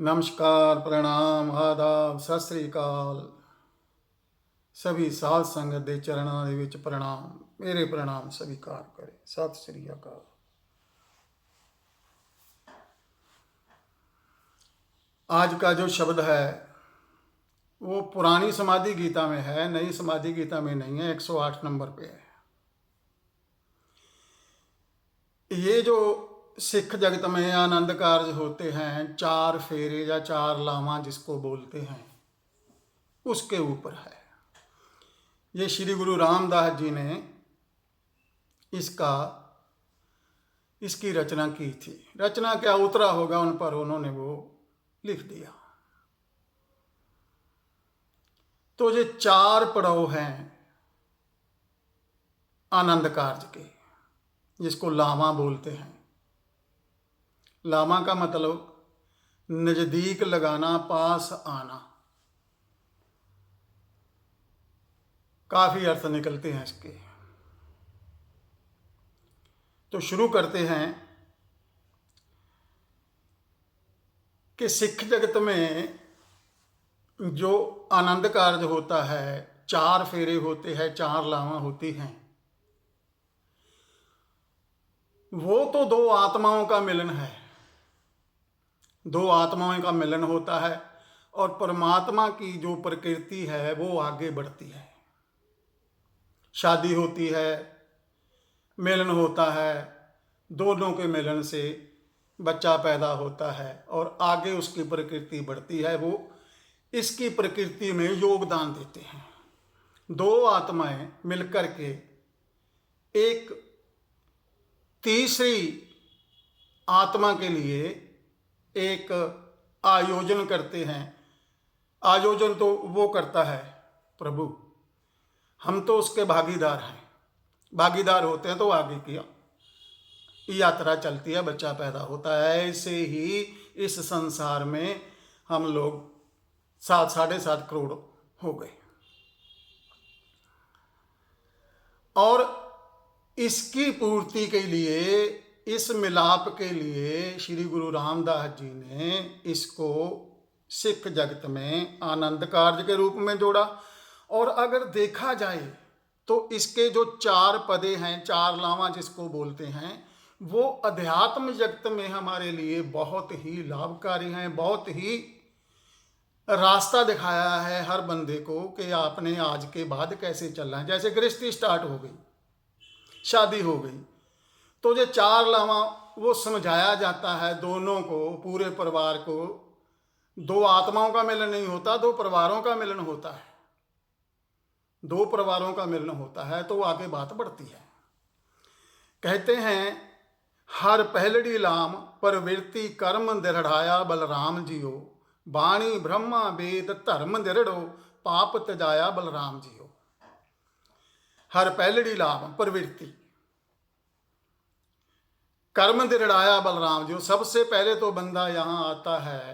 नमस्कार, प्रणाम, आदाब, सत श्री अकाल। सभी साध संगत ਦੇ ਚਰਨਾਂ ਦੇ ਵਿੱਚ प्रणाम। मेरे प्रणाम स्वीकार करें। सत श्री अकाल। आज का जो शब्द है वो पुरानी समाधि गीता में है, नई समाधि गीता में नहीं है। 108 नंबर पे है। ये जो सिख जगत में आनंद कार्य होते हैं, 4 फेरे या 4 लावा जिसको बोलते हैं, उसके ऊपर है। ये श्री गुरु रामदास जी ने इसकी रचना की थी। रचना क्या उतरा होगा उन पर, उन्होंने वो लिख दिया। तो ये 4 पड़ाव हैं आनंद कार्य के, जिसको लावा बोलते हैं। लावा का मतलब नजदीक लगाना, पास आना। काफी अर्थ निकलते हैं इसके। तो शुरू करते हैं कि सिख जगत में जो आनंद कार्य होता है, 4 फेरे होते हैं, 4 लावा होती हैं, वो तो 2 आत्माओं का मिलन है। 2 आत्माओं का मिलन होता है और परमात्मा की जो प्रकृति है वो आगे बढ़ती है। शादी होती है, मिलन होता है, दोनों के मिलन से बच्चा पैदा होता है और आगे उसकी प्रकृति बढ़ती है। वो इसकी प्रकृति में योगदान देते हैं। 2 आत्माएं मिलकर के एक तीसरी आत्मा के लिए एक आयोजन करते हैं। आयोजन तो वो करता है प्रभु, हम तो उसके भागीदार हैं। भागीदार होते हैं तो आगे की यात्रा चलती है, बच्चा पैदा होता है। ऐसे ही इस संसार में हम लोग 7-7.5 करोड़ हो गए। और इसकी पूर्ति के लिए, इस मिलाप के लिए श्री गुरु रामदास जी ने इसको सिख जगत में आनंद कार्य के रूप में जोड़ा। और अगर देखा जाए तो इसके जो 4 पदे हैं, 4 लावा जिसको बोलते हैं, वो अध्यात्म जगत में हमारे लिए बहुत ही लाभकारी हैं। बहुत ही रास्ता दिखाया है हर बंदे को कि आपने आज के बाद कैसे चलना है। जैसे गृहस्थी स्टार्ट हो गई, शादी हो गई, तो ये 4 लावा वो समझाया जाता है दोनों को, पूरे परिवार को। 2 आत्माओं का मिलन नहीं होता, 2 परिवारों का मिलन होता है। 2 परिवारों का मिलन होता है तो आगे बात बढ़ती है। कहते हैं हर पहलड़ी लाम प्रवृत्ति कर्म दृढ़ाया बलराम जियो, बाणी ब्रह्मा वेद धर्म दृढ़ो, पाप तजाया बलराम जियो। हर पहलड़ी लाम प्रवृत्ति कर्म दृढ़ाया बलराम जियो। सबसे पहले तो बंदा यहाँ आता है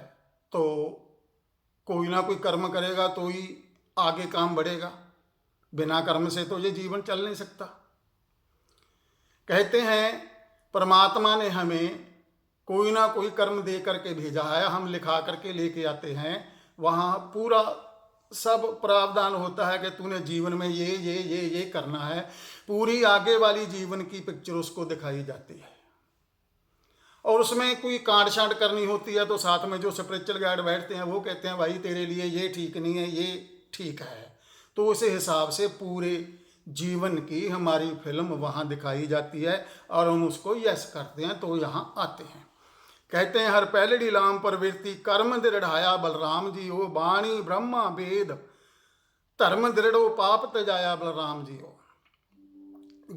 तो कोई ना कोई कर्म करेगा तो ही आगे काम बढ़ेगा। बिना कर्म से तो ये जीवन चल नहीं सकता। कहते हैं परमात्मा ने हमें कोई ना कोई कर्म दे करके भेजा है, हम लिखा करके लेके आते हैं। वहाँ पूरा सब प्रावधान होता है कि तूने जीवन में ये करना है। पूरी आगे वाली जीवन की पिक्चर उसको दिखाई जाती है। और उसमें कोई काट छांट करनी होती है तो साथ में जो स्पिरिचुअल गाइड बैठते हैं वो कहते हैं भाई तेरे लिए ये ठीक नहीं है, ये ठीक है। तो उस हिसाब से पूरे जीवन की हमारी फिल्म वहाँ दिखाई जाती है और हम उसको यस करते हैं तो यहाँ आते हैं। कहते हैं हर पहलड़ी लाम प्रवृत्ति कर्म दृढ़ाया बलराम जी हो, बाणी ब्रह्मा वेद धर्म दृढ़ो, पाप तजाया बलराम जी हो।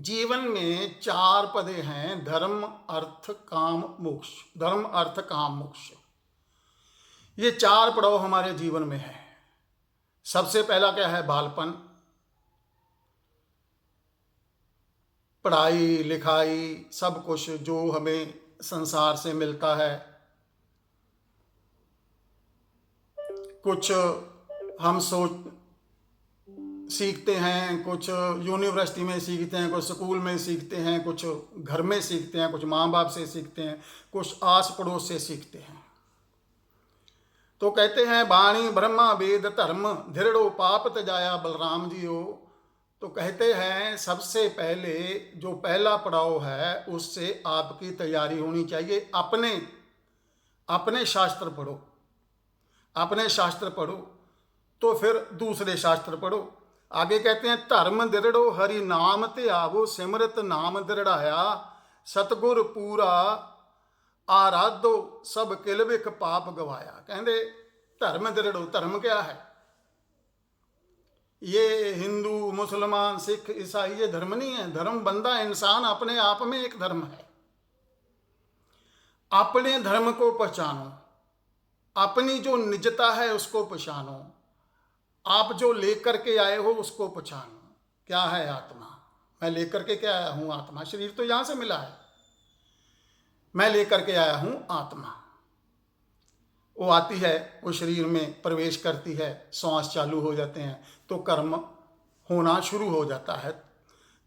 जीवन में 4 पदे हैं, धर्म अर्थ काम मोक्ष। धर्म अर्थ काम मोक्ष, ये 4 पड़ाव हमारे जीवन में है। सबसे पहला क्या है? बालपन, पढ़ाई लिखाई, सब कुछ जो हमें संसार से मिलता है। कुछ हम सीखते हैं, कुछ यूनिवर्सिटी में सीखते हैं, कुछ स्कूल में सीखते हैं, कुछ घर में सीखते हैं, कुछ माँ बाप से सीखते हैं, कुछ आस पड़ोस से सीखते हैं। तो कहते हैं वाणी ब्रह्मा वेद धर्म धीरड़ो पाप तजाया बलराम जी हो। तो कहते हैं सबसे पहले जो पहला पड़ाव है उससे आपकी तैयारी होनी चाहिए। अपने अपने शास्त्र पढ़ो, अपने शास्त्र पढ़ो, तो फिर दूसरे शास्त्र पढ़ो। आगे कहते हैं धर्म दृढ़ो हरि नाम ते आवो सिमरत नाम दृढ़ाया सतगुर पूरा आराधो सब किल विख पाप गवाया। कहते धर्म दृढ़ो, धर्म क्या है? ये हिंदू मुसलमान सिख ईसाई ये धर्म नहीं है। धर्म बंदा इंसान अपने आप में एक धर्म है। अपने धर्म को पहचानो, अपनी जो निजता है उसको पहचानो, आप जो लेकर के आए हो उसको पहचानो। क्या है आत्मा? मैं लेकर के क्या आया हूं? आत्मा। शरीर तो यहां से मिला है, मैं लेकर के आया हूं आत्मा। वो आती है, वो शरीर में प्रवेश करती है, श्वास चालू हो जाते हैं तो कर्म होना शुरू हो जाता है।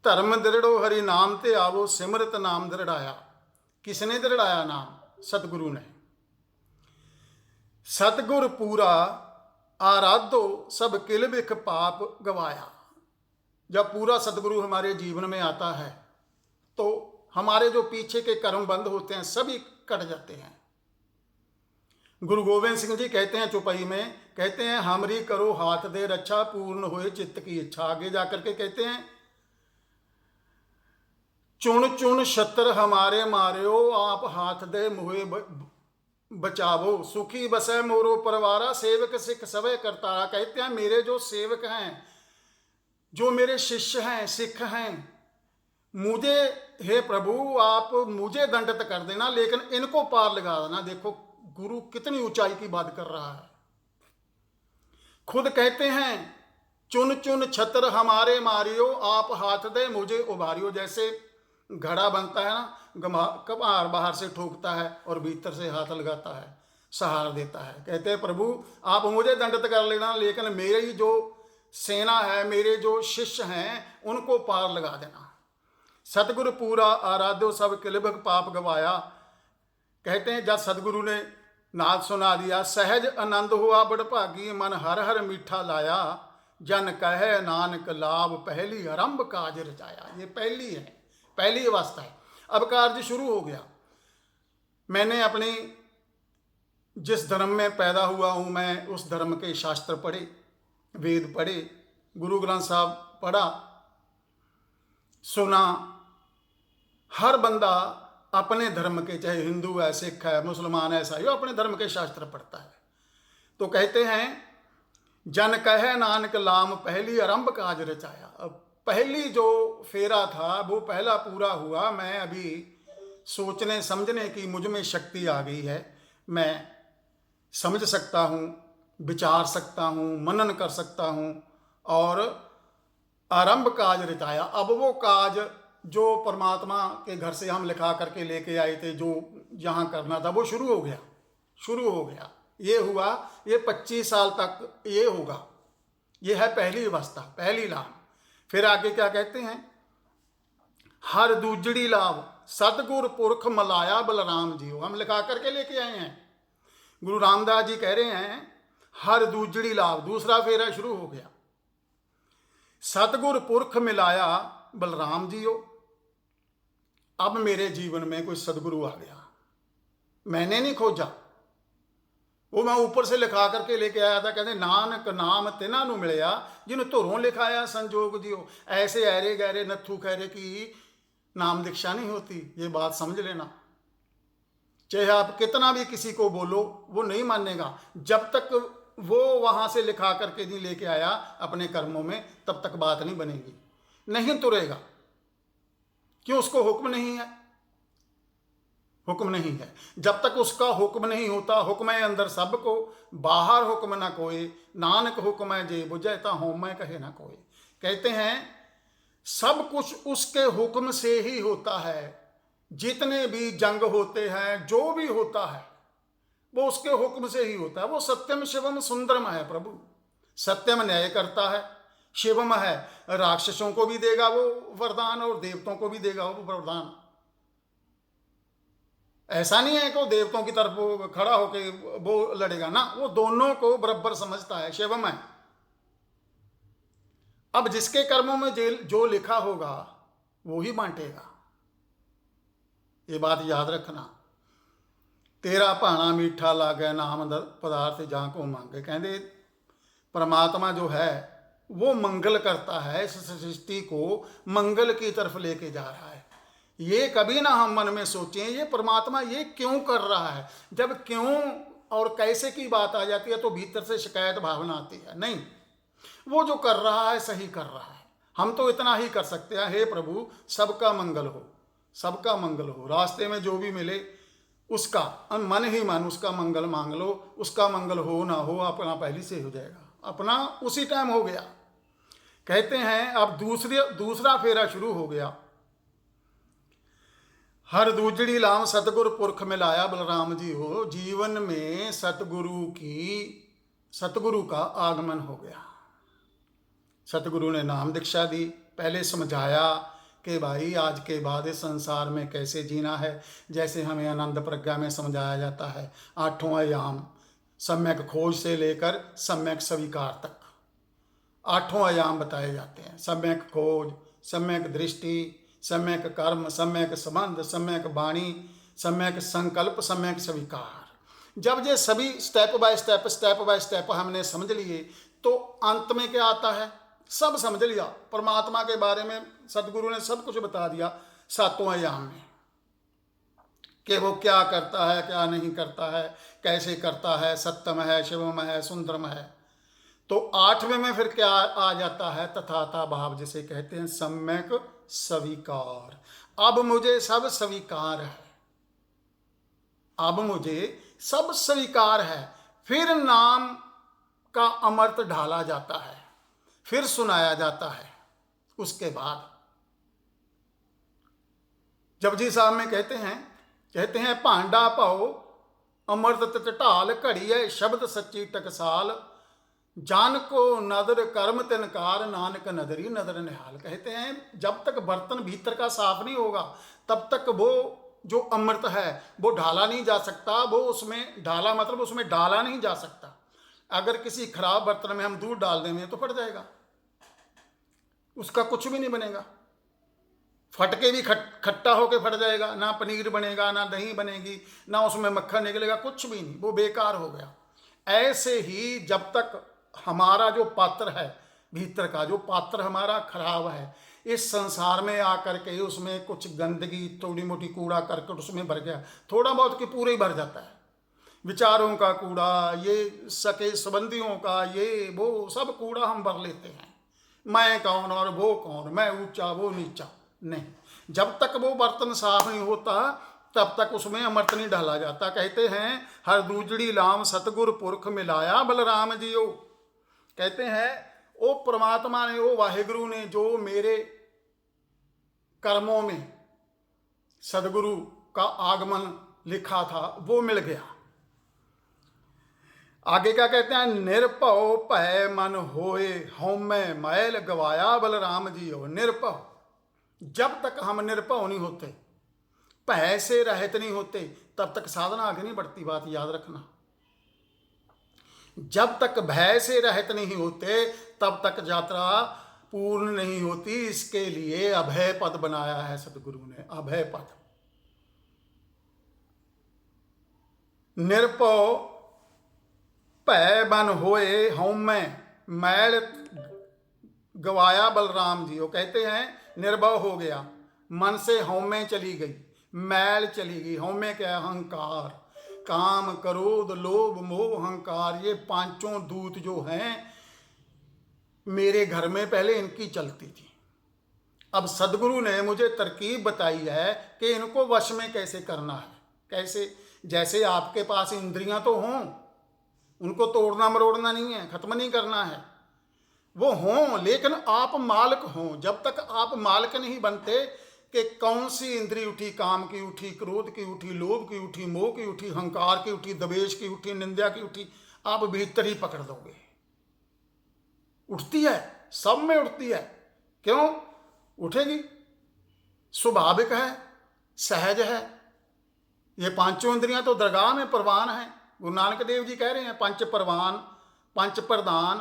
धर्म दृढ़ो हरि नाम ते आवो सिमरत नाम दृढ़ाया। किसने दृढ़ाया नाम? सतगुरु ने। सतगुर पूरा आराधो सब किल विख पाप गवाया। जब पूरा सतगुरु हमारे जीवन में आता है तो हमारे जो पीछे के कर्म बंद होते हैं सभी कट जाते हैं। गुरु गोविंद सिंह जी कहते हैं चौपाई में, कहते हैं हमरी करो हाथ दे रक्षा पूर्ण होए चित्त की इच्छा। आगे जाकर के कहते हैं चुन चुन छत्र हमारे मार्यो आप हाथ दे मुहे बचावो सुखी बसै मोरो परवारा सेवक सिख सवै करतारा। कहते हैं मेरे जो सेवक हैं, जो मेरे शिष्य हैं, सिख हैं, मुझे हे प्रभु आप मुझे दंडित कर देना लेकिन इनको पार लगा देना। देखो गुरु कितनी ऊंचाई की बात कर रहा है। खुद कहते हैं चुन चुन छत्र हमारे मारियो आप हाथ दे मुझे उभारियो। जैसे घड़ा बनता है ना, कबार बाहर से ठोकता है और भीतर से हाथ लगाता है, सहारा देता है। कहते हैं प्रभु आप मुझे दंडित कर लेना लेकिन मेरी जो सेना है, मेरे जो शिष्य हैं उनको पार लगा देना। सतगुरु पूरा आराध्यो सब किल विख पाप गवाया। कहते हैं जब सतगुरु ने नाद सुना दिया, सहज आनंद हुआ बड़भागी मन हर हर मीठा लाया जन कहे नानक लाभ पहली आरंभ काज रचाया। ये पहली है, पहली अवस्था है। अब कार्य शुरू हो गया। मैंने अपनी जिस धर्म में पैदा हुआ हूँ मैं उस धर्म के शास्त्र पढ़े, वेद पढ़े, गुरु ग्रंथ साहब पढ़ा, सुना। हर बंदा अपने धर्म के, चाहे हिंदू है, सिख है, मुसलमान है, ईसाई, अपने धर्म के शास्त्र पढ़ता है। तो कहते हैं जन कहे नानक लाम पहली आरंभ काज रचाया। अब पहली जो फेरा था वो पहला पूरा हुआ। मैं अभी सोचने समझने की मुझ में शक्ति आ गई है। मैं समझ सकता हूँ, विचार सकता हूँ, मनन कर सकता हूँ और आरंभ काज रचाया। अब वो काज जो परमात्मा के घर से हम लिखा करके लेके आए थे, जो जहाँ करना था वो शुरू हो गया, शुरू हो गया। ये हुआ, ये 25 साल तक ये होगा। ये है पहली अवस्था, पहली लाभ। फिर आगे क्या कहते हैं, हर दूजड़ी लाभ सतगुर पुरख मलाया बलराम जी हो। हम लिखा करके लेके आए हैं। गुरु रामदास जी कह रहे हैं हर दूजड़ी लाभ, दूसरा फेरा शुरू हो गया। सतगुर पुरख मिलाया बलराम जी हो। अब मेरे जीवन में कोई सदगुरु आ गया, मैंने नहीं खोजा, वो मैं ऊपर से लिखा करके लेके आया था। कहते नानक नाम तिना नू मिलया जिन्हों धुरों लिखाया संजोग दियो। ऐसे ऐरे गहरे नत्थू खैरे की नाम दीक्षा नहीं होती, ये बात समझ लेना। चाहे आप कितना भी किसी को बोलो वो नहीं मानेगा। जब तक वो वहां से लिखा करके नहीं लेके आया अपने कर्मों में, तब तक बात नहीं बनेगी, नहीं तुरेगा। क्यों? उसको हुक्म नहीं है, हुक्म नहीं है। जब तक उसका हुक्म नहीं होता, हुक्म है अंदर सबको, बाहर हुक्म ना कोई, नानक हुक्म है जे बुझे ता होम कहे ना कोई। कहते हैं सब कुछ उसके हुक्म से ही होता है। जितने भी जंग होते हैं, जो भी होता है वो उसके हुक्म से ही होता है। वो सत्यम शिवम सुंदरम है प्रभु। सत्यम न्याय करता है, शिवम है, राक्षसों को भी देगा वो वरदान और देवताओं को भी देगा वो वरदान। ऐसा नहीं है कि वो देवताओं की तरफ खड़ा होके वो लड़ेगा ना, वो दोनों को बराबर समझता है, शिवम है। अब जिसके कर्मों में जो लिखा होगा वो ही बांटेगा, ये बात याद रखना। तेरा भाना मीठा लागे नाम पदार्थ जहाँ को मांगे। कहते परमात्मा जो है वो मंगल करता है, इस सृष्टि को मंगल की तरफ लेके जा रहा है। ये कभी ना हम मन में सोचें ये परमात्मा ये क्यों कर रहा है। जब क्यों और कैसे की बात आ जाती है तो भीतर से शिकायत भावना आती है। नहीं, वो जो कर रहा है सही कर रहा है। हम तो इतना ही कर सकते हैं, हे प्रभु सबका मंगल हो, सबका मंगल हो। रास्ते में जो भी मिले उसका मन ही मन उसका मंगल मांग लो, उसका मंगल हो ना हो अपना पहले से हो जाएगा, अपना उसी टाइम हो गया। कहते हैं अब दूसरा फेरा शुरू हो गया। हर दूजड़ी लाम सतगुरु पुरख में लाया बलराम जी हो। जीवन में सतगुरु का आगमन हो गया। सतगुरु ने नाम दीक्षा दी, पहले समझाया कि भाई आज के बाद इस संसार में कैसे जीना है। जैसे हमें आनंद प्रज्ञा में समझाया जाता है, आठों आयाम सम्यक खोज से लेकर सम्यक स्वीकार तक आठों आयाम बताए जाते हैं। सम्यक खोज, सम्यक दृष्टि, सम्यक कर्म, सम्यक संबंध, सम्यक वाणी, सम्यक संकल्प, सम्यक स्वीकार। जब ये सभी स्टेप बाय स्टेप हमने समझ लिए तो अंत में क्या आता है, सब समझ लिया। परमात्मा के बारे में सदगुरु ने सब कुछ बता दिया सातों आयाम में, कि वो क्या करता है क्या नहीं करता है, कैसे करता है, सत्यम है, शिवम है, सुंदरम है। तो आठवें में फिर क्या आ जाता है, तथाता भाव जिसे कहते हैं सम्यक स्वीकार। अब मुझे सब स्वीकार है, अब मुझे सब स्वीकार है। फिर नाम का अमृत ढाला जाता है, फिर सुनाया जाता है। उसके बाद जपजी साहब में कहते हैं भांडा पाओ अमृत तित ढाल, घड़ी है शब्द सच्ची टकसाल, जान को नदर कर्म तिनकार, नानक नदरी नदर निहाल। कहते हैं जब तक बर्तन भीतर का साफ नहीं होगा तब तक वो जो अमृत है वो ढाला नहीं जा सकता। वो उसमें ढाला मतलब उसमें डाला नहीं जा सकता। अगर किसी खराब बर्तन में हम दूध डाल देंगे तो फट जाएगा, उसका कुछ भी नहीं बनेगा। फट के भी खट्टा होके फट जाएगा, ना पनीर बनेगा, ना दही बनेगी, ना उसमें मक्खन निकलेगा, कुछ भी नहीं, वो बेकार हो गया। ऐसे ही जब तक हमारा जो पात्र है, भीतर का जो पात्र हमारा खराब है, इस संसार में आकर के उसमें कुछ गंदगी थोड़ी मोटी कूड़ा करकट उसमें भर गया, थोड़ा बहुत कि पूरे ही भर जाता है। विचारों का कूड़ा, ये सके संबंधियों का, ये वो सब कूड़ा हम भर लेते हैं। मैं कौन और वो कौन, मैं ऊंचा वो नीचा, नहीं। जब तक वो बर्तन साफ नहीं होता तब तक उसमें अमृत नहीं डाला जाता। कहते हैं हर दूजड़ी लाम सतगुर पुरख मिलाया बलराम जियो। कहते हैं वो परमात्मा ने, वो वाहिगुरु ने जो मेरे कर्मों में सदगुरु का आगमन लिखा था वो मिल गया। आगे क्या कहते हैं, निरभव भय मन होए हौमै मैल गवाया बलराम जियो। निरभव, जब तक हम निर्भव नहीं होते, भय से रहित नहीं होते, तब तक साधना आगे नहीं बढ़ती। बात याद रखना, जब तक भय से रहित नहीं होते तब तक यात्रा पूर्ण नहीं होती। इसके लिए अभय पद बनाया है सदगुरु ने, अभय पद। निरभव भय मन होए हौमै मैल गवाया बलराम जी। वो कहते हैं निर्भव हो गया, मन से हौमै चली गई, मैल चली गई। हौमै क्या, अहंकार, काम क्रोध लोभ मोह अहंकार, ये पांचों दूत जो हैं मेरे घर में पहले इनकी चलती थी। अब सदगुरु ने मुझे तरकीब बताई है कि इनको वश में कैसे करना है। कैसे, जैसे आपके पास इंद्रियां तो हों, उनको तोड़ना मरोड़ना नहीं है, खत्म नहीं करना है, वो हों, लेकिन आप मालिक हों। जब तक आप मालिक नहीं बनते कि कौन सी इंद्री उठी, काम की उठी, क्रोध की उठी, लोभ की उठी, मोह की उठी, अहंकार की उठी, द्वेष की उठी, निंदा की उठी, आप भीतर ही पकड़ दोगे। उठती है, सब में उठती है। क्यों उठेगी? स्वाभाविक है, सहज है। ये पांचों इंद्रियां तो दरगाह में प्रवान हैं। गुरु नानक देव जी कह रहे हैं पंच प्रवान पंच प्रधान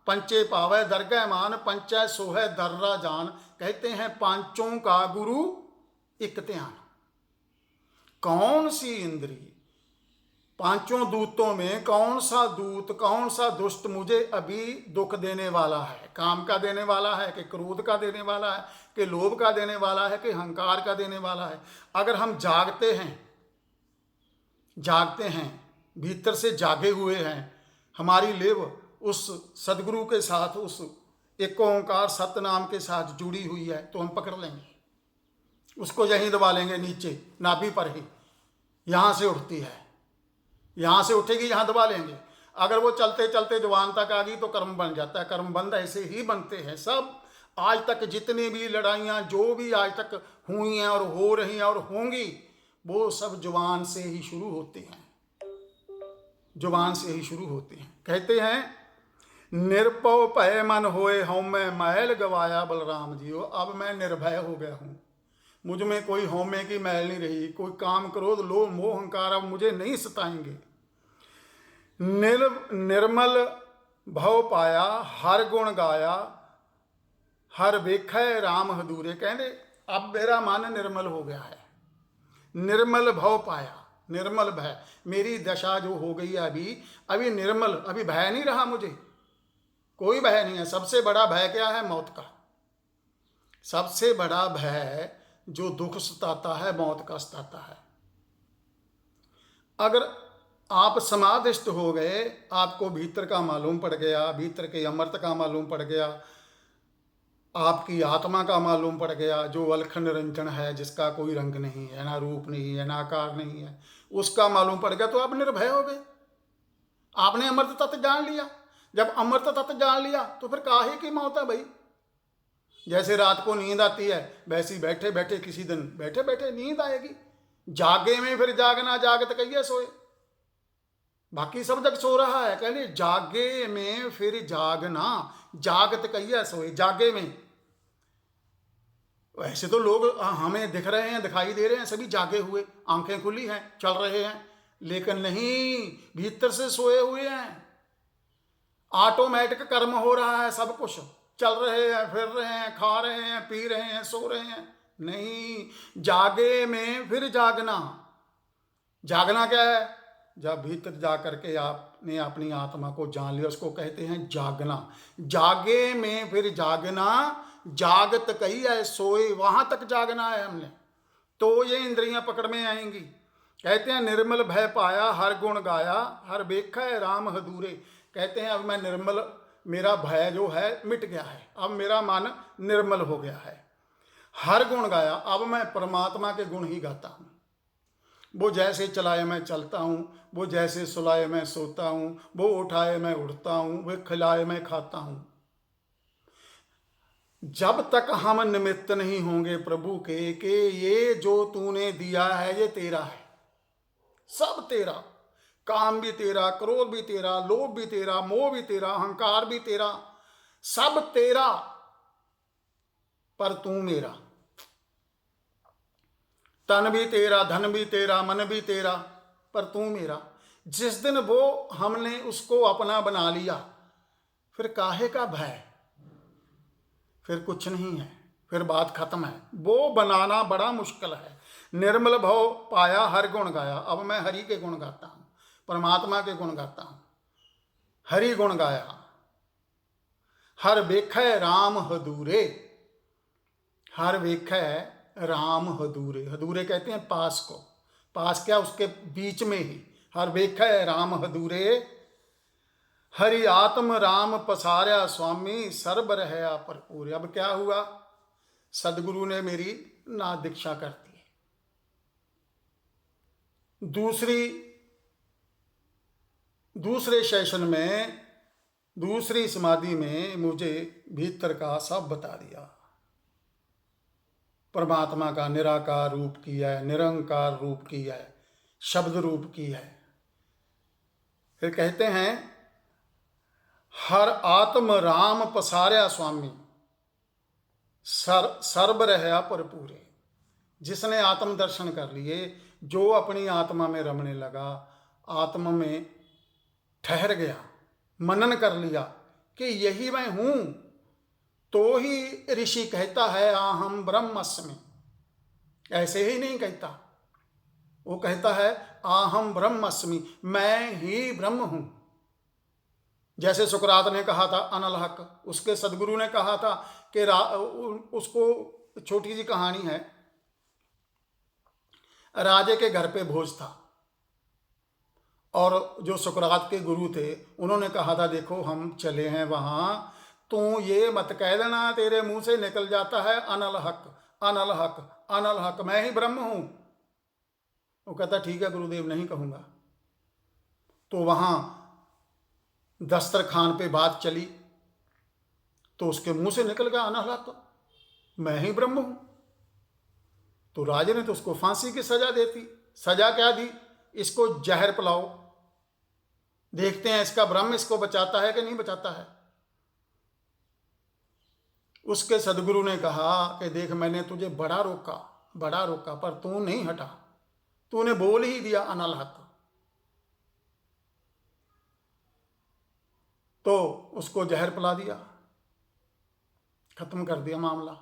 पंचे पावै दरगह मान पंचै सोहै दर्रा जान। कहते हैं पांचों का गुरु एक ध्यान। कौन सी इंद्री, पांचों दूतों में कौन सा दूत, कौन सा दुष्ट मुझे अभी दुख देने वाला है? काम का देने वाला है कि क्रोध का देने वाला है कि लोभ का देने वाला है कि अहंकार का देने वाला है? अगर हम जागते हैं भीतर से जागे हुए हैं, हमारी लेव उस सदगुरु के साथ, उस एक ओंकार सत्य नाम के साथ जुड़ी हुई है, तो हम पकड़ लेंगे उसको, यहीं दबा लेंगे नीचे नाभि पर ही। यहाँ से उठती है, यहाँ से उठेगी, यहाँ दबा लेंगे। अगर वो चलते चलते जुबान तक आ गई तो कर्म बन जाता है। कर्म बंद ऐसे ही बनते हैं सब। आज तक जितनी भी लड़ाइयाँ जो भी आज तक हुई हैं और हो रही हैं और होंगी, वो सब जुबान से ही शुरू होती हैं, जुबान से ही शुरू होती हैं। कहते हैं निर्भय भय मन होए हौमे मैल गवाया बलराम जी। अब मैं निर्भय हो गया हूँ, मुझ में कोई हौमे की मैल नहीं रही, कोई काम क्रोध लोभ मोह अहंकार अब मुझे नहीं सताएंगे। निर्मल भव पाया हर गुण गाया हर वेखै राम हदूरे। कहते अब मेरा मन निर्मल हो गया है। निर्मल भव पाया, निर्मल भय, मेरी दशा जो हो गई है अभी निर्मल, अभी भय नहीं रहा, मुझे कोई भय नहीं है। सबसे बड़ा भय क्या है? मौत का। सबसे बड़ा भय जो दुख सताता है, मौत का सताता है। अगर आप समाधिस्थ हो गए, आपको भीतर का मालूम पड़ गया, भीतर के अमृत का मालूम पड़ गया, आपकी आत्मा का मालूम पड़ गया, जो अलख निरंजन है, जिसका कोई रंग नहीं है, ना रूप नहीं है, ना आकार नहीं है, उसका मालूम पड़ गया, तो आप निर्भय हो गए। आपने अमृत तत्व जान लिया। जब अमृत तत्व जान लिया तो फिर काहे की मौत है भाई? जैसे रात को नींद आती है, वैसी बैठे बैठे किसी दिन बैठे बैठे नींद आएगी। जागे में फिर जागना, जागत कहिए सोए। बाकी सब जग सो रहा है, कहले जागे में फिर जागना, जागत कहिए सोए। जागे में वैसे तो लोग हमें दिख रहे हैं, दिखाई दे रहे हैं, सभी जागे हुए, आंखें खुली हैं, चल रहे हैं, लेकिन नहीं, भीतर से सोए हुए हैं। ऑटोमेटिक कर्म हो रहा है, सब कुछ चल रहे हैं, फिर रहे हैं, खा रहे हैं, पी रहे हैं, सो रहे हैं। नहीं, जागे में फिर जागना। जागना क्या है? जब भीतर जा करके आपने अपनी आत्मा को जान लिया, उसको कहते हैं जागना। जागे में फिर जागना, जागत कही है सोए, वहां तक जागना है हमने, तो ये इंद्रियां पकड़ में आएंगी। कहते हैं निर्मल भय पाया हर गुण गाया हर वेखै राम हदूरे। कहते हैं अब मैं निर्मल, मेरा भय जो है मिट गया है, अब मेरा मन निर्मल हो गया है। हर गुण गाया, अब मैं परमात्मा के गुण ही गाता हूँ। वो जैसे चलाए मैं चलता हूँ, वो जैसे सुलाए मैं सोता हूँ, वो उठाए मैं उठता हूँ, वो खिलाए मैं खाता हूँ। जब तक हम निमित्त नहीं होंगे प्रभु के कि ये जो तूने दिया है ये तेरा है, सब तेरा, काम भी तेरा, क्रोध भी तेरा, लोभ भी तेरा, मोह भी तेरा, अहंकार भी तेरा, सब तेरा, पर तू मेरा। तन भी तेरा, धन भी तेरा, मन भी तेरा, पर तू मेरा। जिस दिन वो हमने उसको अपना बना लिया, फिर काहे का भय? फिर कुछ नहीं है, फिर बात खत्म है। वो बनाना बड़ा मुश्किल है। निर्मल भव पाया हर गुण गाया, अब मैं हरि के गुण गाता हूँ, परमात्मा के गुण गाता हूँ, हरि गुण गाया। हर वेखै राम हदूरे, हर वेखै राम हदूरे। हदूरे कहते हैं पास को, पास क्या, उसके बीच में ही। हर वेखै राम हदूरे, हरि आत्म राम पसार्या स्वामी सर्ब रहया भरपूर। अब क्या हुआ? सदगुरु ने मेरी ना दीक्षा कर दी। दूसरे सेशन में, दूसरी समाधि में मुझे भीतर का सब बता दिया। परमात्मा का निराकार रूप किया है, निरंकार रूप किया है, शब्द रूप की है। फिर कहते हैं हर आत्म राम पसार्या स्वामी सर्ब रहया भरपूरे। जिसने आत्म दर्शन कर लिए, जो अपनी आत्मा में रमने लगा, आत्मा में ठहर गया, मनन कर लिया कि यही मैं हूं, तो ही ऋषि कहता है अहम ब्रह्मस्मि। ऐसे ही नहीं कहता, वो कहता है अहम ब्रह्मस्मि, मैं ही ब्रह्म हूं। जैसे सुकरात ने कहा था अनल हक, उसके सदगुरु ने कहा था कि उसको छोटी सी कहानी है, राजे के घर पे भोज था और जो सुकरात के गुरु थे उन्होंने कहा था देखो हम चले हैं वहां, तू ये मत कह देना तेरे मुंह से निकल जाता है अनल हक अनल हक अनल हक, मैं ही ब्रह्म हूं। वो कहता ठीक है गुरुदेव, नहीं कहूंगा। तो वहां दस्तरखान पे बात चली तो उसके मुंह से निकल गया अनल हक, मैं ही ब्रह्म हूं। तो राजे ने तो उसको फांसी की सजा देती। सजा क्या दी? इसको जहर पिलाओ, देखते हैं इसका ब्रह्म इसको बचाता है कि नहीं बचाता है। उसके सदगुरु ने कहा कि देख मैंने तुझे बड़ा रोका पर तू नहीं हटा, तूने बोल ही दिया अनल हक। तो उसको जहर पिला दिया, खत्म कर दिया मामला।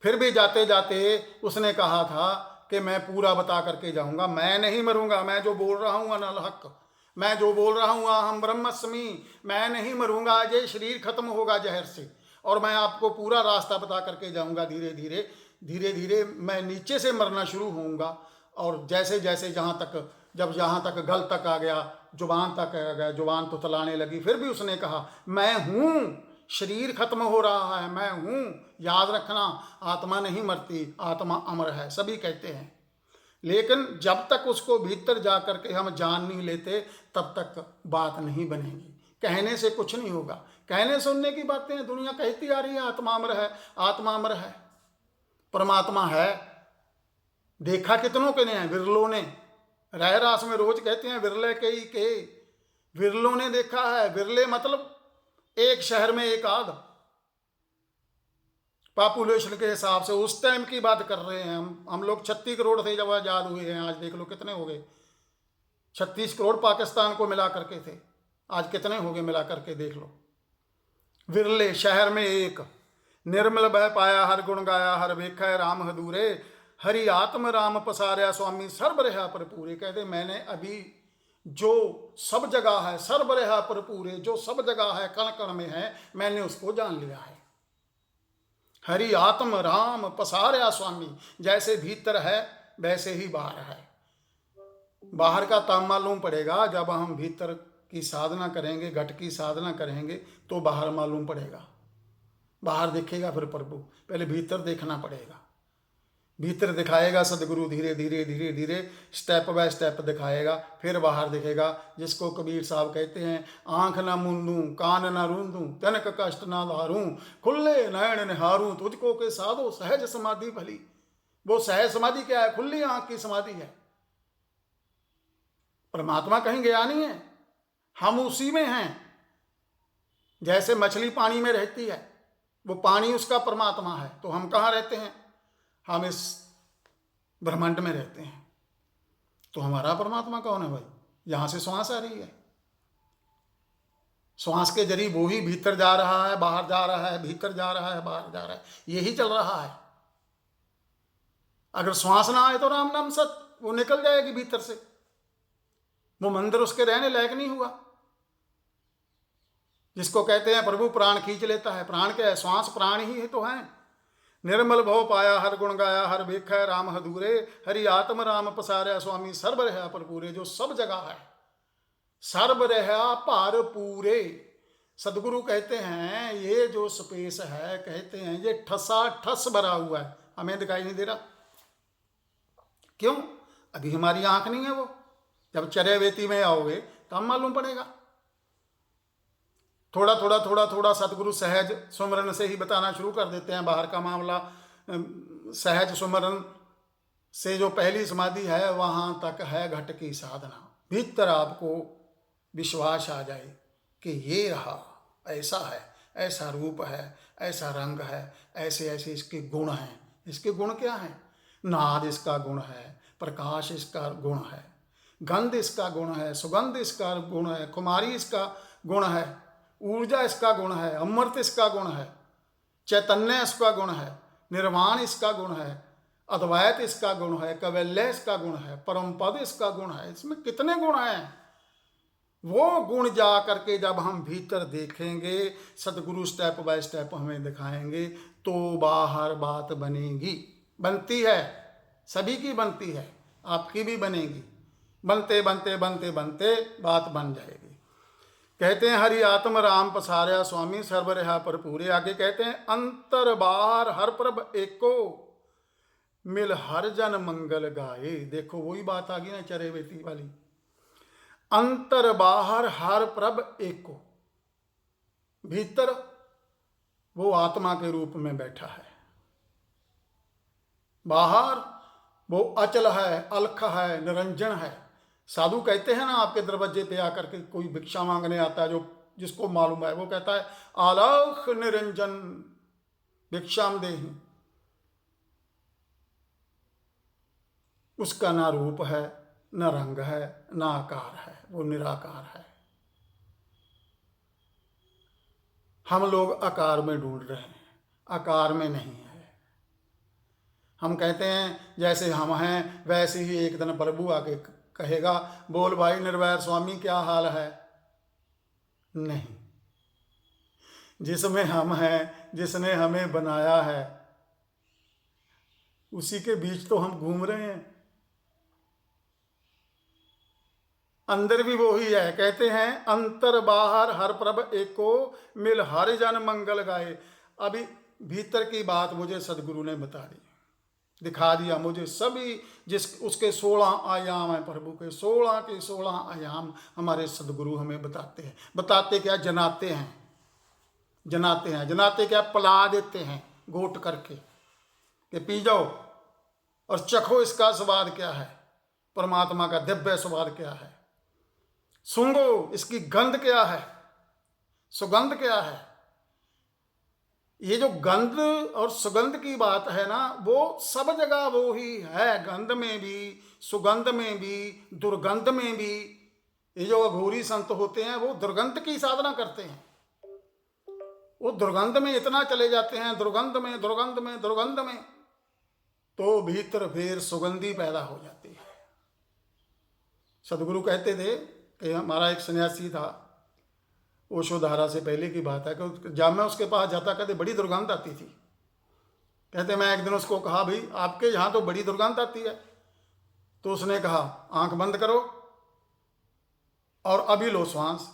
फिर भी जाते जाते उसने कहा था कि मैं पूरा बता करके जाऊंगा, मैं नहीं मरूंगा, मैं जो बोल रहा हूं अनल हक, मैं जो बोल रहा हूं अहम ब्रह्मस्मि, मैं नहीं मरूंगा। ये शरीर खत्म होगा जहर से और मैं आपको पूरा रास्ता बता करके जाऊंगा। धीरे धीरे धीरे धीरे मैं नीचे से मरना शुरू होऊंगा और जैसे जैसे जहाँ तक गल तक आ गया, जुबान तक आ गया, जुबान तो तलाने लगी। फिर भी उसने कहा मैं हूं, शरीर खत्म हो रहा है, मैं हूं। याद रखना, आत्मा नहीं मरती, आत्मा अमर है, सभी कहते हैं। लेकिन जब तक उसको भीतर जा करके हम जान नहीं लेते तब तक बात नहीं बनेगी। कहने से कुछ नहीं होगा, कहने सुनने की बातें दुनिया कहती आ रही है, आत्मा अमर है, आत्मा अमर है। परमात्मा है, देखा कितनों के ने, विरलों ने। राय रास में रोज कहते हैं विरले के विरलों ने देखा है। विरले मतलब एक शहर में एक आध, पॉपुलेशन के हिसाब से उस टाइम की बात कर रहे हैं हम लोग 36 करोड़ थे जब आजाद हुए हैं। आज देख लो कितने हो गए, 36 करोड़ पाकिस्तान को मिला करके थे, आज कितने हो गए मिला करके देख लो। विरले शहर में एक, निर्मल बह पाया हर गुण गाया, हर वेखा राम हदूरे, हरि आत्म राम पसार्या स्वामी सर्व रहा पर पूरे। कहते मैंने अभी जो सब जगह है, सर्व रहा पर पूरे, जो सब जगह है, कण कण में है, मैंने उसको जान लिया है। हरि आत्म राम पसार्या स्वामी, जैसे भीतर है वैसे ही बाहर है। बाहर का ताम मालूम पड़ेगा जब हम भीतर की साधना करेंगे, घट की साधना करेंगे तो बाहर मालूम पड़ेगा। बाहर दिखेगा फिर प्रभु, पहले भीतर देखना पड़ेगा। भीतर दिखाएगा सदगुरु, धीरे धीरे धीरे धीरे स्टेप बाय स्टेप दिखाएगा, फिर बाहर दिखेगा। जिसको कबीर साहब कहते हैं आंख ना मूंदूं कान ना रूंदूं तनक कष्ट ना धारूं, खुले नयन निहारूं तुझको के साधो सहज समाधि भली। वो सहज समाधि क्या है? खुली आंख की समाधि है। परमात्मा कहीं गया नहीं है, हम उसी में हैं। जैसे मछली पानी में रहती है, वो पानी उसका परमात्मा है, तो हम कहाँ रहते हैं? हम इस ब्रह्मांड में रहते हैं। तो हमारा परमात्मा कौन है भाई? यहां से श्वास आ रही है, श्वास के जरिए वो ही भीतर जा रहा है, बाहर जा रहा है, भीतर जा रहा है, बाहर जा रहा है, यही चल रहा है। अगर श्वास ना आए तो राम नाम सत, वो निकल जाएगी भीतर से, वो मंदिर उसके रहने लायक नहीं हुआ। जिसको कहते हैं प्रभु प्राण खींच लेता है, प्राण क्या है? श्वास प्राण ही है तो है। निर्मल भव पाया हर गुण गाया, हर वेखा राम हदूरे, हरि आत्म राम पसार्या स्वामी सर्व रहा पर पूरे। जो सब जगह है, सर्व रहा पर पूरे। सदगुरु कहते हैं ये जो स्पेस है, कहते हैं ये ठसा ठस भरा हुआ है, हमें दिखाई नहीं दे रहा। क्यों? अभी हमारी आंख नहीं है वो। जब चर्यावेती में आओगे तब मालूम पड़ेगा। थोड़ा थोड़ा थोड़ा थोड़ा सतगुरु सहज सुमरन से ही बताना शुरू कर देते हैं बाहर का मामला। सहज सुमरन से जो पहली समाधि है वहां तक है घट की साधना। भीतर आपको विश्वास आ जाए कि ये रहा, ऐसा है, ऐसा रूप है, ऐसा रंग है, ऐसे ऐसे इसके गुण हैं। इसके गुण क्या हैं? नाद इसका गुण है, प्रकाश इसका गुण है, गंध इसका गुण है, सुगंध इसका गुण है, कुमारी इसका गुण है, ऊर्जा इसका गुण है, अमृत इसका गुण है, चैतन्य इसका गुण है, निर्वाण इसका गुण है, अद्वैत इसका गुण है, कैवल्य इसका गुण है, परम पद इसका गुण है। इसमें कितने गुण हैं? वो गुण जा करके जब हम भीतर देखेंगे, सदगुरु स्टेप बाय स्टेप हमें दिखाएंगे, तो बाहर बात बनेगी, बनती है, सभी की बनती है, आपकी भी बनेगी। बनते बनते बनते बनते बात बन जाएगी। कहते हैं हरि आत्म राम पसार्या स्वामी सर्व रहा पर पूरे। आगे कहते हैं अंतर बाहर हर प्रभ एको मिल हर जन मंगल गाए। देखो वही बात आ गई ना चरे बेती वाली, अंतर बाहर हर प्रभ एको। भीतर वो आत्मा के रूप में बैठा है, बाहर वो अचल है, अलख है, निरंजन है। साधु कहते हैं ना, आपके दरवाजे पे आकर के कोई भिक्षा मांगने आता है, जो जिसको मालूम है वो कहता है आलख निरंजन भिक्षाम देहि। उसका ना रूप है, ना रंग है, ना आकार है, वो निराकार है। हम लोग आकार में ढूंढ रहे हैं, आकार में नहीं है। हम कहते हैं जैसे हम हैं वैसे ही एक दिन प्रभु आके कहेगा बोल भाई निर्वैर स्वामी क्या हाल है। नहीं, जिसमें हम हैं, जिसने हमें बनाया है, उसी के बीच तो हम घूम रहे हैं, अंदर भी वो ही है। कहते हैं अंतर बाहर हर प्रभ एको मिल हर जन मंगल गाए। अभी भीतर की बात मुझे सदगुरु ने बता दी, दिखा दिया मुझे सभी, जिस उसके 16 आयाम हैं, प्रभु के 16 के 16 आयाम हमारे सदगुरु हमें बताते हैं। बताते क्या? जनाते हैं, जनाते हैं। जनाते क्या? पिला देते हैं घोट करके कि पी जाओ और चखो इसका स्वाद क्या है, परमात्मा का दिव्य स्वाद क्या है, सूंघो इसकी गंध क्या है, सुगंध क्या है। ये जो गंध और सुगंध की बात है ना, वो सब जगह वो ही है, गंध में भी, सुगंध में भी, दुर्गंध में भी। ये जो अघोरी संत होते हैं वो दुर्गंध की साधना करते हैं, वो दुर्गंध में इतना चले जाते हैं, दुर्गंध में दुर्गंध में दुर्गंध में, तो भीतर फिर सुगंधी पैदा हो जाती है। सदगुरु कहते थे कि हमारा एक सन्यासी था, ओशोधारा से पहले की बात है, कि जब मैं उसके पास जाता कहते बड़ी दुर्गंध आती थी। कहते मैं एक दिन उसको कहा भाई आपके यहाँ तो बड़ी दुर्गंध आती है। तो उसने कहा आंख बंद करो और अभी लो श्वास।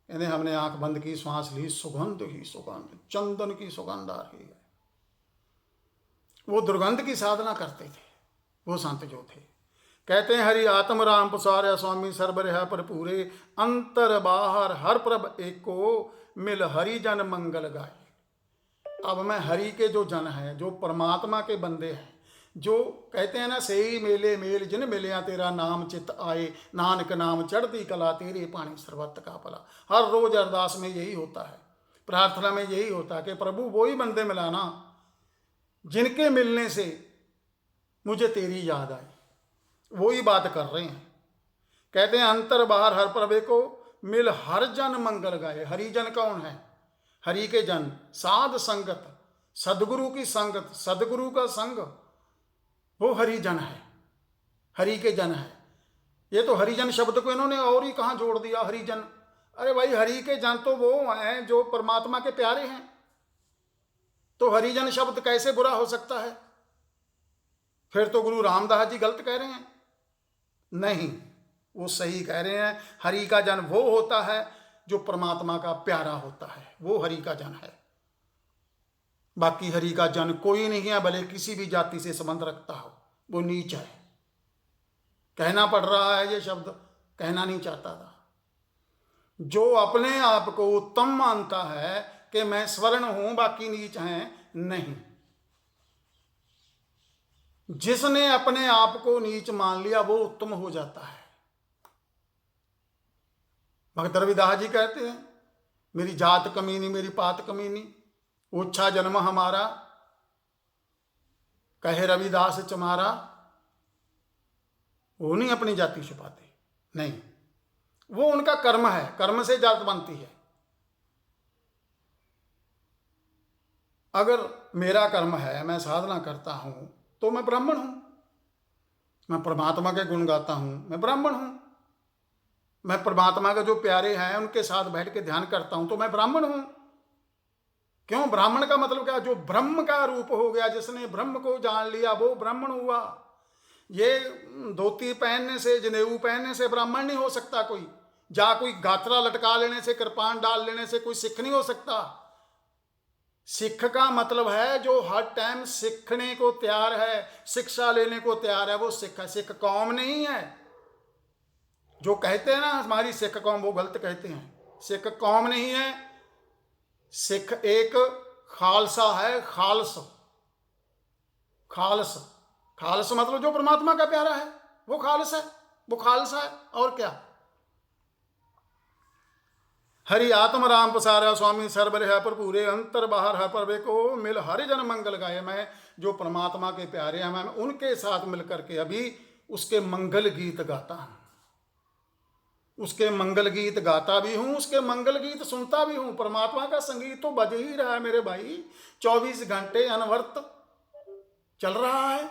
कहते हमने आंख बंद की, श्वास ली, सुगंध ही सुगंध, चंदन की सुगंध आ रही है। वो दुर्गंध की साधना करते थे वो संत जो थे। कहते हैं हरि आत्म राम पसार्या स्वामी सर्व रहा पर पूरे। अंतर बाहर हर प्रभ एको मिल हरि जन मंगल गाए। अब मैं हरि के जो जन हैं, जो परमात्मा के बंदे हैं, जो कहते हैं ना सही मेले मेल जिन मिलिया तेरा नाम चित आए, नानक नाम चढ़ती कला तेरे पानी सर्वत्र का भला। हर रोज अरदास में यही होता है, प्रार्थना में यही होता है कि प्रभु वही बंदे मिलाना जिनके मिलने से मुझे तेरी याद आई। वही बात कर रहे हैं। कहते हैं अंतर बाहर हर प्रभे को मिल हर जन मंगल गाए। हरिजन कौन है? हरि के जन, साध संगत, सदगुरु की संगत, सदगुरु का संग, वो हरिजन है, हरि के जन है। ये तो हरिजन शब्द को इन्होंने और ही कहाँ जोड़ दिया, हरिजन। अरे भाई हरि के जन तो वो हैं जो परमात्मा के प्यारे हैं, तो हरिजन शब्द कैसे बुरा हो सकता है? फिर तो गुरु रामदास जी गलत कह रहे हैं। नहीं, वो सही कह रहे हैं। हरि का जन वो होता है जो परमात्मा का प्यारा होता है, वो हरि का जन है। बाकी हरि का जन कोई नहीं है, भले किसी भी जाति से संबंध रखता हो, वो नीच है। कहना पड़ रहा है ये शब्द, कहना नहीं चाहता था। जो अपने आप को उत्तम मानता है कि मैं स्वर्ण हूं बाकी नीच हैं, नहीं। जिसने अपने आप को नीच मान लिया वो उत्तम हो जाता है। भगत रविदास जी कहते हैं मेरी जात कमीनी मेरी पात कमीनी, ओछा जन्म हमारा, कहे रविदास चमारा। वो नहीं अपनी जाति छुपाते, नहीं, वो उनका कर्म है, कर्म से जात बनती है। अगर मेरा कर्म है, मैं साधना करता हूं, तो मैं ब्राह्मण हूं। मैं परमात्मा के गुण गाता हूं, मैं ब्राह्मण हूं। मैं परमात्मा के जो प्यारे हैं उनके साथ बैठ के ध्यान करता हूं, तो मैं ब्राह्मण हूं। क्यों? ब्राह्मण का मतलब क्या? जो ब्रह्म का रूप हो गया, जिसने ब्रह्म को जान लिया, वो ब्राह्मण हुआ। ये धोती पहनने से, जनेऊ पहनने से ब्राह्मण नहीं हो सकता कोई। कोई गात्रा लटका लेने से, कृपान डाल लेने से कोई सिख नहीं हो सकता। सिख का मतलब है जो हर टाइम सीखने को तैयार है, शिक्षा लेने को तैयार है, वो सिख है। सिख कौम नहीं है। जो कहते हैं ना हमारी सिख कौम, वो गलत कहते हैं। सिख कौम नहीं है। सिख एक खालसा है, खालस। खालस, खालस मतलब जो परमात्मा का प्यारा है, वो खालस है, वो खालसा है। और क्या? हरि आत्म राम पसारा स्वामी सर्वर है पर पूरे अंतर बाहर है पर वे को मिल हरि जन मंगल गाए। मैं जो परमात्मा के प्यारे हैं, मैं उनके साथ मिलकर के अभी उसके मंगल गीत गाता हूं। उसके मंगल गीत गाता भी हूं, उसके मंगल गीत सुनता भी हूं। परमात्मा का संगीत तो बज ही रहा है मेरे भाई, 24 घंटे अनवरत चल रहा है।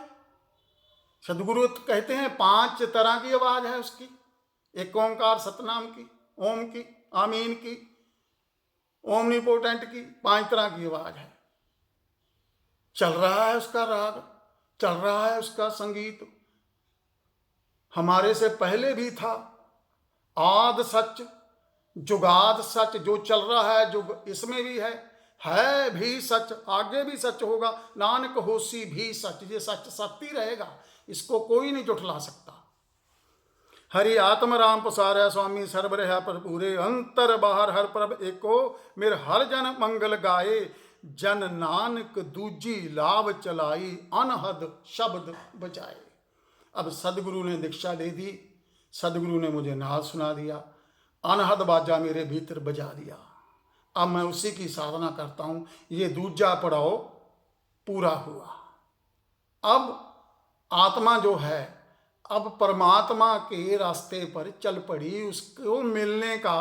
सदगुरु कहते हैं 5 तरह की आवाज है उसकी। एक ओंकार सतनाम की, ओम की, आमीन की, ओमनीपोटेंट की, 5 तरह की आवाज है। चल रहा है उसका राग, चल रहा है उसका संगीत। हमारे से पहले भी था। आद सच, जुगाद सच, जो चल रहा है जुग इसमें भी है भी सच, आगे भी सच होगा। नानक होसी भी सच, ये सच सत्य ही रहेगा, इसको कोई नहीं जुठला सकता। हरि आत्म राम पसारा स्वामी सर्वर है पर पूरे अंतर बाहर हर प्रभ एको। मेरे हर जन मंगल गाए, जन नानक दूजी लाभ चलाई, अनहद शब्द बजाए। अब सदगुरु ने दीक्षा दे दी, सदगुरु ने मुझे नाद सुना दिया, अनहद बाजा मेरे भीतर बजा दिया। अब मैं उसी की साधना करता हूं। ये दूजा पड़ाव पूरा हुआ। अब आत्मा जो है, अब परमात्मा के रास्ते पर चल पड़ी। उसको मिलने का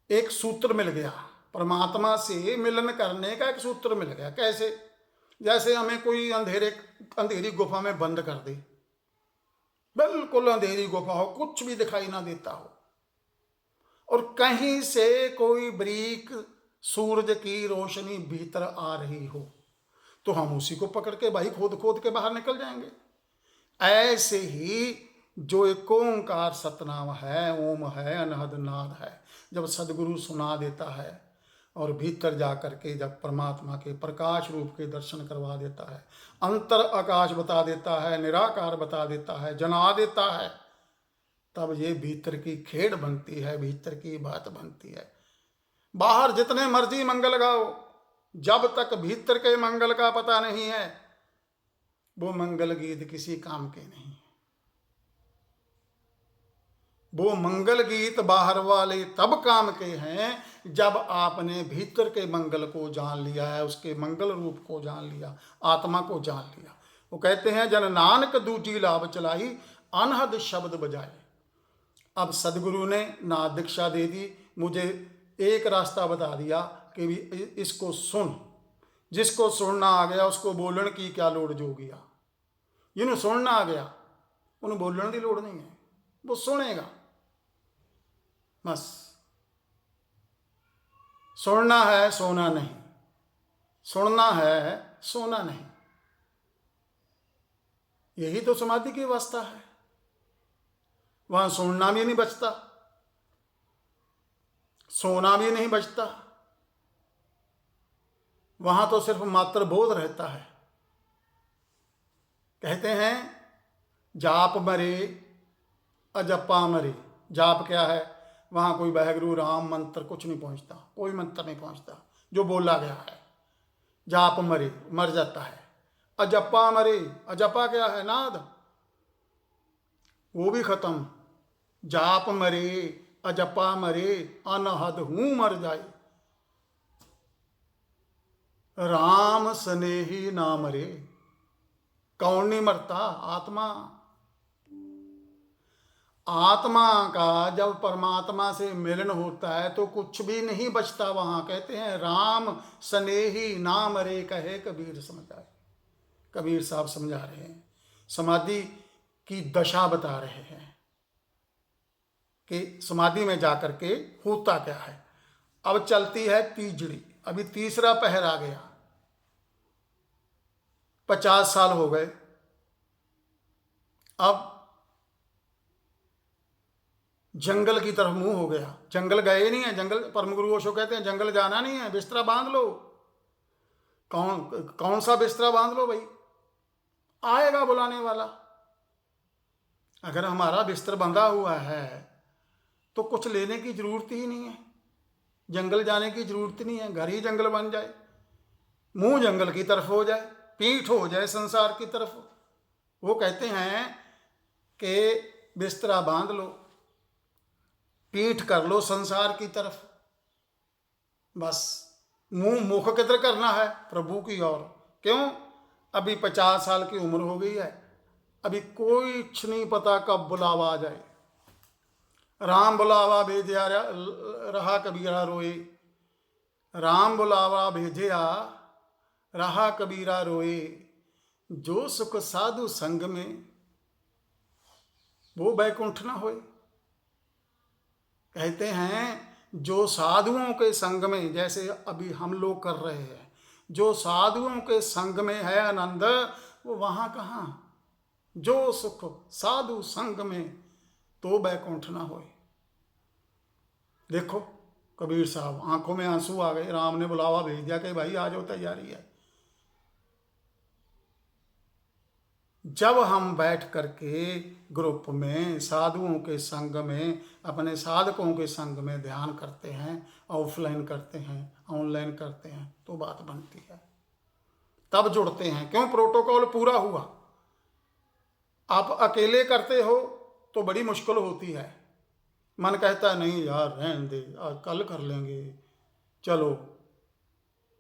एक सूत्र मिल गया, परमात्मा से मिलन करने का एक सूत्र मिल गया। कैसे? जैसे हमें कोई अंधेरी गुफा में बंद कर दे, बिल्कुल अंधेरी गुफा हो, कुछ भी दिखाई ना देता हो, और कहीं से कोई बारीक सूरज की रोशनी भीतर आ रही हो, तो हम उसी को पकड़ के भाई खोद खोद के बाहर निकल जाएंगे। ऐसे ही जो एक ओंकार सतनाम है, ओम है, अनहद नाद है, जब सदगुरु सुना देता है और भीतर जा करके जब परमात्मा के प्रकाश रूप के दर्शन करवा देता है, अंतर आकाश बता देता है, निराकार बता देता है, जना देता है, तब ये भीतर की खेड़ बनती है, भीतर की बात बनती है। बाहर जितने मर्जी मंगल गाओ, जब तक भीतर के मंगल का पता नहीं है, वो मंगल गीत किसी काम के नहीं। वो मंगल गीत बाहर वाले तब काम के हैं जब आपने भीतर के मंगल को जान लिया है, उसके मंगल रूप को जान लिया, आत्मा को जान लिया। वो कहते हैं जन नानक दूजी लाभ चलाई, अनहद शब्द बजाए। अब सदगुरु ने ना दीक्षा दे दी, मुझे एक रास्ता बता दिया कि भी इसको सुन। जिसको सुनना आ गया उसको बोलने की क्या लोड़ जो गया। जिन्हों सुनना आ गया उन्हें बोलने की लोड़ नहीं है, वो सुनेगा बस। सुनना है, सोना नहीं, सुनना है, सोना नहीं। यही तो समाधि की अवस्था है। वहां सुनना भी नहीं बचता, सोना भी नहीं बचता, वहां तो सिर्फ मात्र बोध रहता है। कहते हैं जाप मरे अजपा मरे। जाप क्या है? वहां कोई वाहेगुरु राम मंत्र कुछ नहीं पहुंचता, कोई मंत्र नहीं पहुंचता, जो बोला गया है। जाप मरे, मर जाता है। अजपा मरे, अजपा क्या है? नाद, वो भी खत्म। जाप मरे अजपा मरे, अनहद हूं मर जाए। राम स्नेही ना मरे। कौन नहीं मरता? आत्मा। आत्मा का जब परमात्मा से मिलन होता है तो कुछ भी नहीं बचता वहाँ। कहते हैं राम स्नेही नाम रे कहे कबीर समझाए। कबीर साहब समझा रहे हैं, समाधि की दशा बता रहे हैं कि समाधि में जाकर के होता क्या है। अब चलती है तीजड़ी, अभी तीसरा पहर आ गया, 50 साल हो गए। अब जंगल की तरफ मुंह हो गया। जंगल गए नहीं है, जंगल परम गुरु ओशो कहते हैं जंगल जाना नहीं है, बिस्तरा बांध लो। कौन कौन सा बिस्तरा बांध लो भाई, आएगा बुलाने वाला। अगर हमारा बिस्तर बंधा हुआ है तो कुछ लेने की जरूरत ही नहीं है, जंगल जाने की जरूरत नहीं है। घर ही जंगल बन जाए, मुंह जंगल की तरफ हो जाए, पीठ हो जाए संसार की तरफ। वो कहते हैं कि बिस्तरा बांध लो, पीठ कर लो संसार की तरफ, बस मुंह मुख किधर करना है, प्रभु की ओर। क्यों? अभी 50 साल की उम्र हो गई है, अभी कोई नहीं पता कब बुलावा आ जाए। राम बुलावा भेजिया रहा कबीरा रोए, राम बुलावा भेजिया रहा कबीरा रोए। जो सुख साधु संग में वो बैकुंठ ना होए। कहते हैं जो साधुओं के संग में, जैसे अभी हम लोग कर रहे हैं, जो साधुओं के संग में है आनंद, वो वहाँ कहाँ। जो सुख साधु संग में तो बैकुंठ ना होए। देखो कबीर साहब, आंखों में आंसू आ गए। राम ने बुलावा भेज दिया कि भाई आ जाओ, तैयारी है। जब हम बैठ करके ग्रुप में साधुओं के संग में, अपने साधकों के संग में ध्यान करते हैं, ऑफलाइन करते हैं, ऑनलाइन करते हैं, तो बात बनती है, तब जुड़ते हैं। क्यों? प्रोटोकॉल पूरा हुआ। आप अकेले करते हो तो बड़ी मुश्किल होती है। मन कहता है नहीं यार रहने दे, कल कर लेंगे, चलो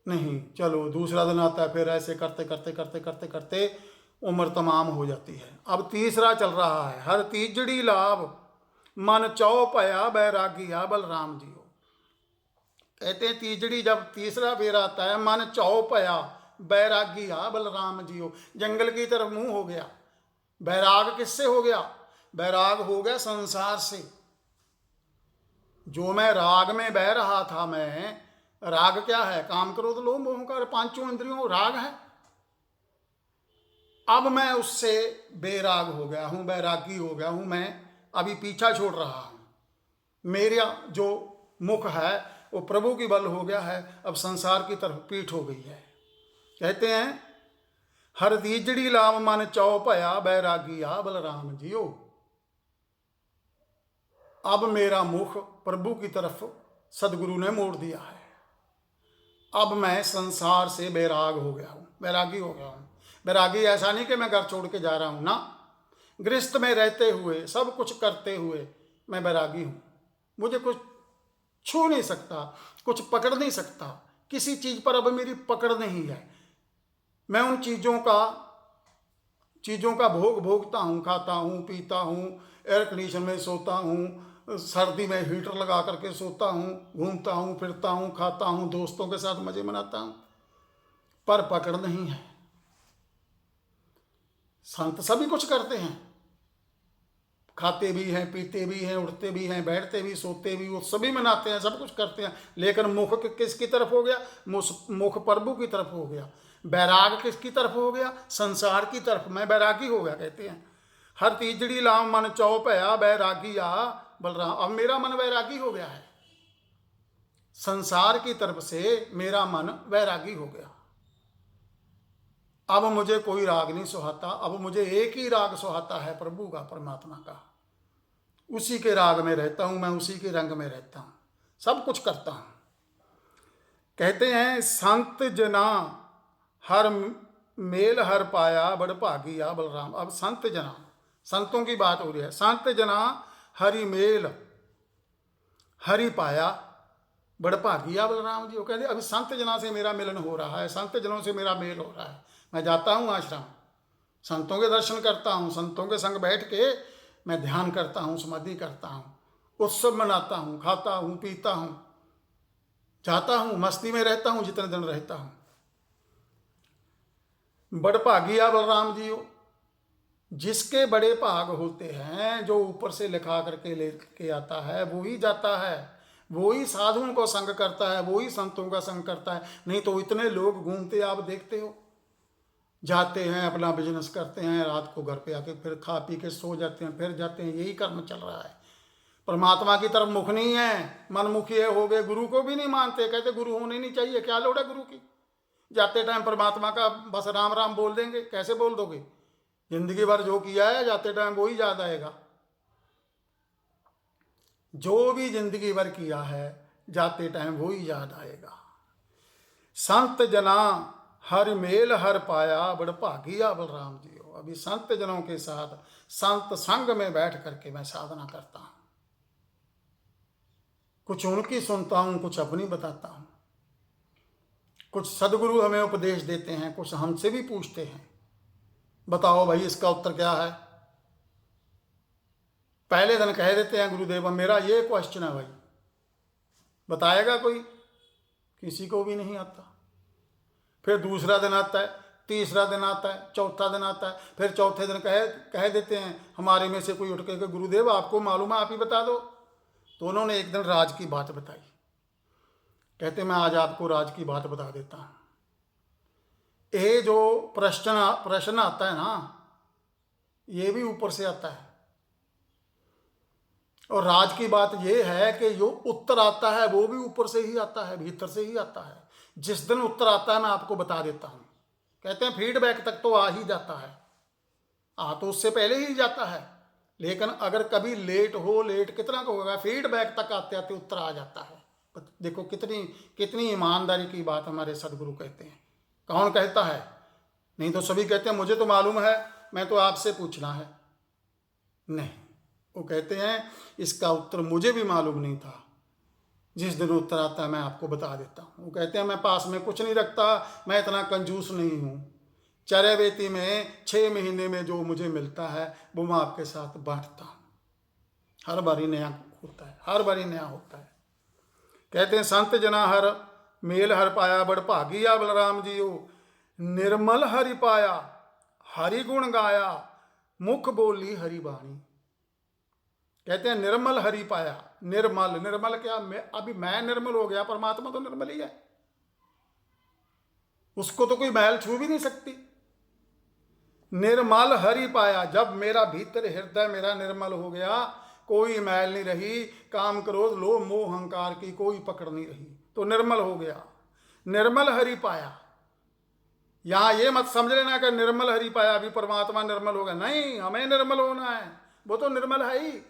नहीं, चलो दूसरा दिन आता है, फिर ऐसे करते करते करते करते करते उम्र तमाम हो जाती है। अब तीसरा चल रहा है, हर तीजड़ी लाभ मन चौ पया बैरागिया बलराम जी हो। कहते हैं तीजड़ी जब तीसरा फेर आता है, मन चौ पया बैरागिया बलराम जी हो। जंगल की तरफ मुंह हो गया। बैराग किससे हो गया? बैराग हो गया संसार से। जो मैं राग में बह रहा था, मैं राग क्या है? काम क्रोध लोभ मोह का पांचों इंद्रियों राग है। अब मैं उससे बेराग हो गया हूं, बैरागी हो गया हूं। मैं अभी पीछा छोड़ रहा हूं। मेरा जो मुख है वो प्रभु की बल हो गया है, अब संसार की तरफ पीठ हो गई है। कहते हैं हर तीजड़ी लाम मन चौ पया बैरागिया बलराम जियो। अब मेरा मुख प्रभु की तरफ सदगुरु ने मोड़ दिया है। अब मैं संसार से बैराग हो गया हूं, बैरागी हो गया हूं। बैरागी ऐसा नहीं कि मैं घर छोड़ के जा रहा हूं ना, गृहस्थ में रहते हुए सब कुछ करते हुए मैं बैरागी हूं। मुझे कुछ छू नहीं सकता, कुछ पकड़ नहीं सकता, किसी चीज पर अब मेरी पकड़ नहीं है। मैं उन चीजों का भोग भोगता हूं, खाता हूं, पीता हूं, एयर कंडीशन में सोता हूं, सर्दी में हीटर लगा करके सोता हूं, घूमता हूं, फिरता हूं, खाता हूं, दोस्तों के साथ मजे मनाता हूं, पर पकड़ नहीं है। संत सभी कुछ करते हैं, खाते भी हैं, पीते भी हैं, उठते भी हैं, बैठते भी, सोते भी, वो सभी मनाते हैं, सब कुछ करते हैं। लेकिन मुख किसकी तरफ हो गया? मुख प्रभु की तरफ हो गया। बैराग किसकी तरफ हो गया? संसार की तरफ। मैं बैरागी हो गया। कहते हैं हर तीजड़ी लाम मन चौ पया बैरागी आ बलराम। अब मेरा मन बैरागी हो गया है, संसार की तरफ से मेरा मन बैरागी हो गया। अब मुझे कोई राग नहीं सुहाता, अब मुझे एक ही राग सुहाता है, प्रभु का, परमात्मा का। उसी के राग में रहता हूं मैं, उसी के रंग में रहता हूं, सब कुछ करता हूं। कहते हैं संत जना हर मेल हर पाया बड़ भागिया बलराम। अब संत जना, संतों की बात हो रही है। संत जना हरि मेल हरि पाया बड़ भागिया बलराम जी। वो कहते अभी संत जना से मेरा मिलन हो रहा है, संत जनों से मेरा मेल हो रहा है। मैं जाता हूँ आश्रम, संतों के दर्शन करता हूँ, संतों के संग बैठ के मैं ध्यान करता हूँ, समाधि करता हूँ, उत्सव मनाता हूँ, खाता हूँ, पीता हूँ, जाता हूँ, मस्ती में रहता हूँ जितने दिन रहता हूँ। बड़ भागिया बलराम जी हो, जिसके बड़े भाग होते हैं, जो ऊपर से लिखा करके लेके आता है वो ही जाता है, वो ही साधुओं को संग करता है, वो ही संतों का संग करता है। नहीं तो इतने लोग घूमते आप देखते हो, जाते हैं अपना बिजनेस करते हैं, रात को घर पे आके फिर खा पी के सो जाते हैं, फिर जाते हैं, यही कर्म चल रहा है। परमात्मा की तरफ मुख नहीं है, मनमुखी हो गए, गुरु को भी नहीं मानते, कहते गुरु होने नहीं चाहिए, क्या लोड़ है गुरु की। जाते टाइम परमात्मा का बस राम राम बोल देंगे, कैसे बोल दोगे? जिंदगी भर जो किया है जाते टाइम वो ही याद आएगा। जो भी जिंदगी भर किया है जाते टाइम वो ही याद आएगा। संत जना हर मेल हर पाया, बड़ भागिया बलराम जी हो। अभी संत जनों के साथ संत संग में बैठ करके मैं साधना करता हूं, कुछ उनकी सुनता हूं, कुछ अपनी बताता हूं, कुछ सदगुरु हमें उपदेश देते हैं, कुछ हमसे भी पूछते हैं, बताओ भाई इसका उत्तर क्या है। पहले दिन कह देते हैं गुरुदेव मेरा ये क्वेश्चन है भाई, बताएगा कोई? किसी को भी नहीं आता। फिर दूसरा दिन आता है, तीसरा दिन आता है, चौथा दिन आता है, फिर चौथे दिन कह देते हैं हमारे में से कोई उठ के गुरुदेव आपको मालूम है, आप ही बता दो। तो उन्होंने एक दिन राज की बात बताई, कहते मैं आज आपको राज की बात बता देता हूं। ये जो प्रश्न आता है ना, ये भी ऊपर से आता है। और राज की बात यह है कि जो उत्तर आता है वो भी ऊपर से ही आता है, भीतर से ही आता है। जिस दिन उत्तर आता है मैं आपको बता देता हूं। कहते हैं फीडबैक तक तो आ ही जाता है, आ तो उससे पहले ही जाता है, लेकिन अगर कभी लेट हो, लेट कितना का होगा, फीडबैक तक आते आते उत्तर आ जाता है। देखो कितनी कितनी ईमानदारी की बात हमारे सदगुरु कहते हैं। कौन कहता है? नहीं तो सभी कहते हैं मुझे तो मालूम है, मैं तो आपसे पूछना है। नहीं, वो कहते हैं इसका उत्तर मुझे भी मालूम नहीं था, जिस दिन उत्तर आता है मैं आपको बता देता हूँ। वो कहते हैं मैं पास में कुछ नहीं रखता, मैं इतना कंजूस नहीं हूँ। चरैवेती में 6 महीने में जो मुझे मिलता है वो मैं आपके साथ बांटता हूँ। हर बारी नया होता है, हर बारी नया होता है। कहते हैं संत जना हर मेल हर पाया, बड़ भागिया बलराम जी हो। निर्मल हरि पाया, हरि गुण गाया, मुख बोली हरि बाणी। कहते हैं निर्मल हरि पाया। निर्मल, निर्मल क्या? अभी मैं निर्मल हो गया, परमात्मा तो निर्मल ही है, उसको तो कोई मैल छू भी नहीं सकती। निर्मल हरि पाया, जब मेरा भीतर हृदय मेरा निर्मल हो गया, कोई मैल नहीं रही, काम क्रोध लोभ मोह अहंकार की कोई पकड़ नहीं रही, तो निर्मल हो गया। निर्मल हरि पाया, यहां ये मत समझ लेना कि निर्मल हरि पाया अभी परमात्मा निर्मल होगा, नहीं, हमें निर्मल होना है। वो तो निर्मल है ही,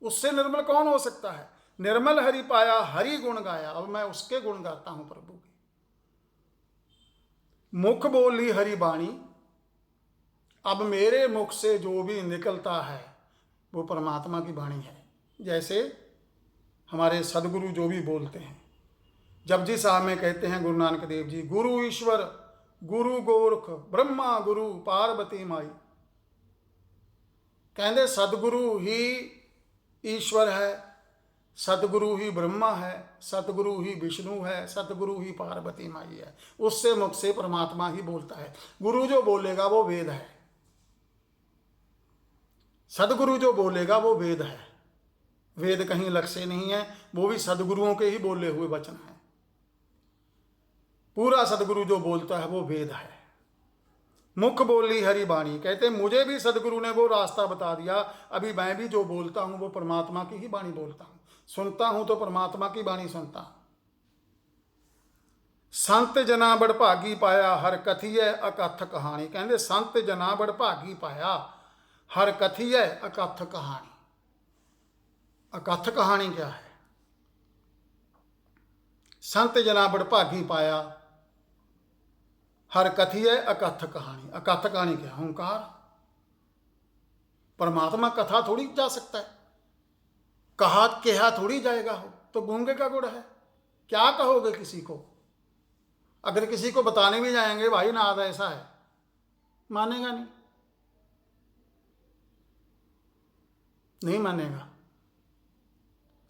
उससे निर्मल कौन हो सकता है? निर्मल हरि पाया, हरि गुण गाया, अब मैं उसके गुण गाता हूं प्रभु के। मुख बोली हरि बाणी, अब मेरे मुख से जो भी निकलता है वो परमात्मा की वाणी है। जैसे हमारे सदगुरु जो भी बोलते हैं, जपजी साहब में कहते हैं गुरु नानक देव जी, गुरु ईश्वर गुरु गोरख ब्रह्मा गुरु पार्वती माई। कहते सदगुरु ही ईश्वर है, सतगुरु ही ब्रह्मा है, सतगुरु ही विष्णु है, सतगुरु ही पार्वती माई है। उससे मुख से परमात्मा ही बोलता है। गुरु जो बोलेगा वो वेद है, सदगुरु जो बोलेगा वो वेद है। वेद कहीं लग से नहीं है, वो भी सदगुरुओं के ही बोले हुए वचन है। पूरा सदगुरु जो बोलता है वो वेद है। मुख बोली हरि बाणी, कहते मुझे भी सदगुरु ने वो रास्ता बता दिया, अभी मैं भी जो बोलता हूं वो परमात्मा की ही बाणी बोलता हूं, सुनता हूं तो परमात्मा की बाणी सुनता हूं। संत जना बड़ भागी पाया, हर कथी है अकथ कहानी। कहते संत जना बड़ भागी पाया, हर कथी है अकथ कहानी। अकथ कहानी क्या है? संत जना बड़ भागी पाया, हर कथी है अकथ कहानी। अकथ कहानी क्या? ओंकार। परमात्मा कथा थोड़ी जा सकता है, कहा थोड़ी जाएगा हो, तो गूंगे का गुड़ है, क्या कहोगे किसी को? अगर किसी को बताने भी जाएंगे भाई नाद ऐसा है, मानेगा नहीं। नहीं मानेगा।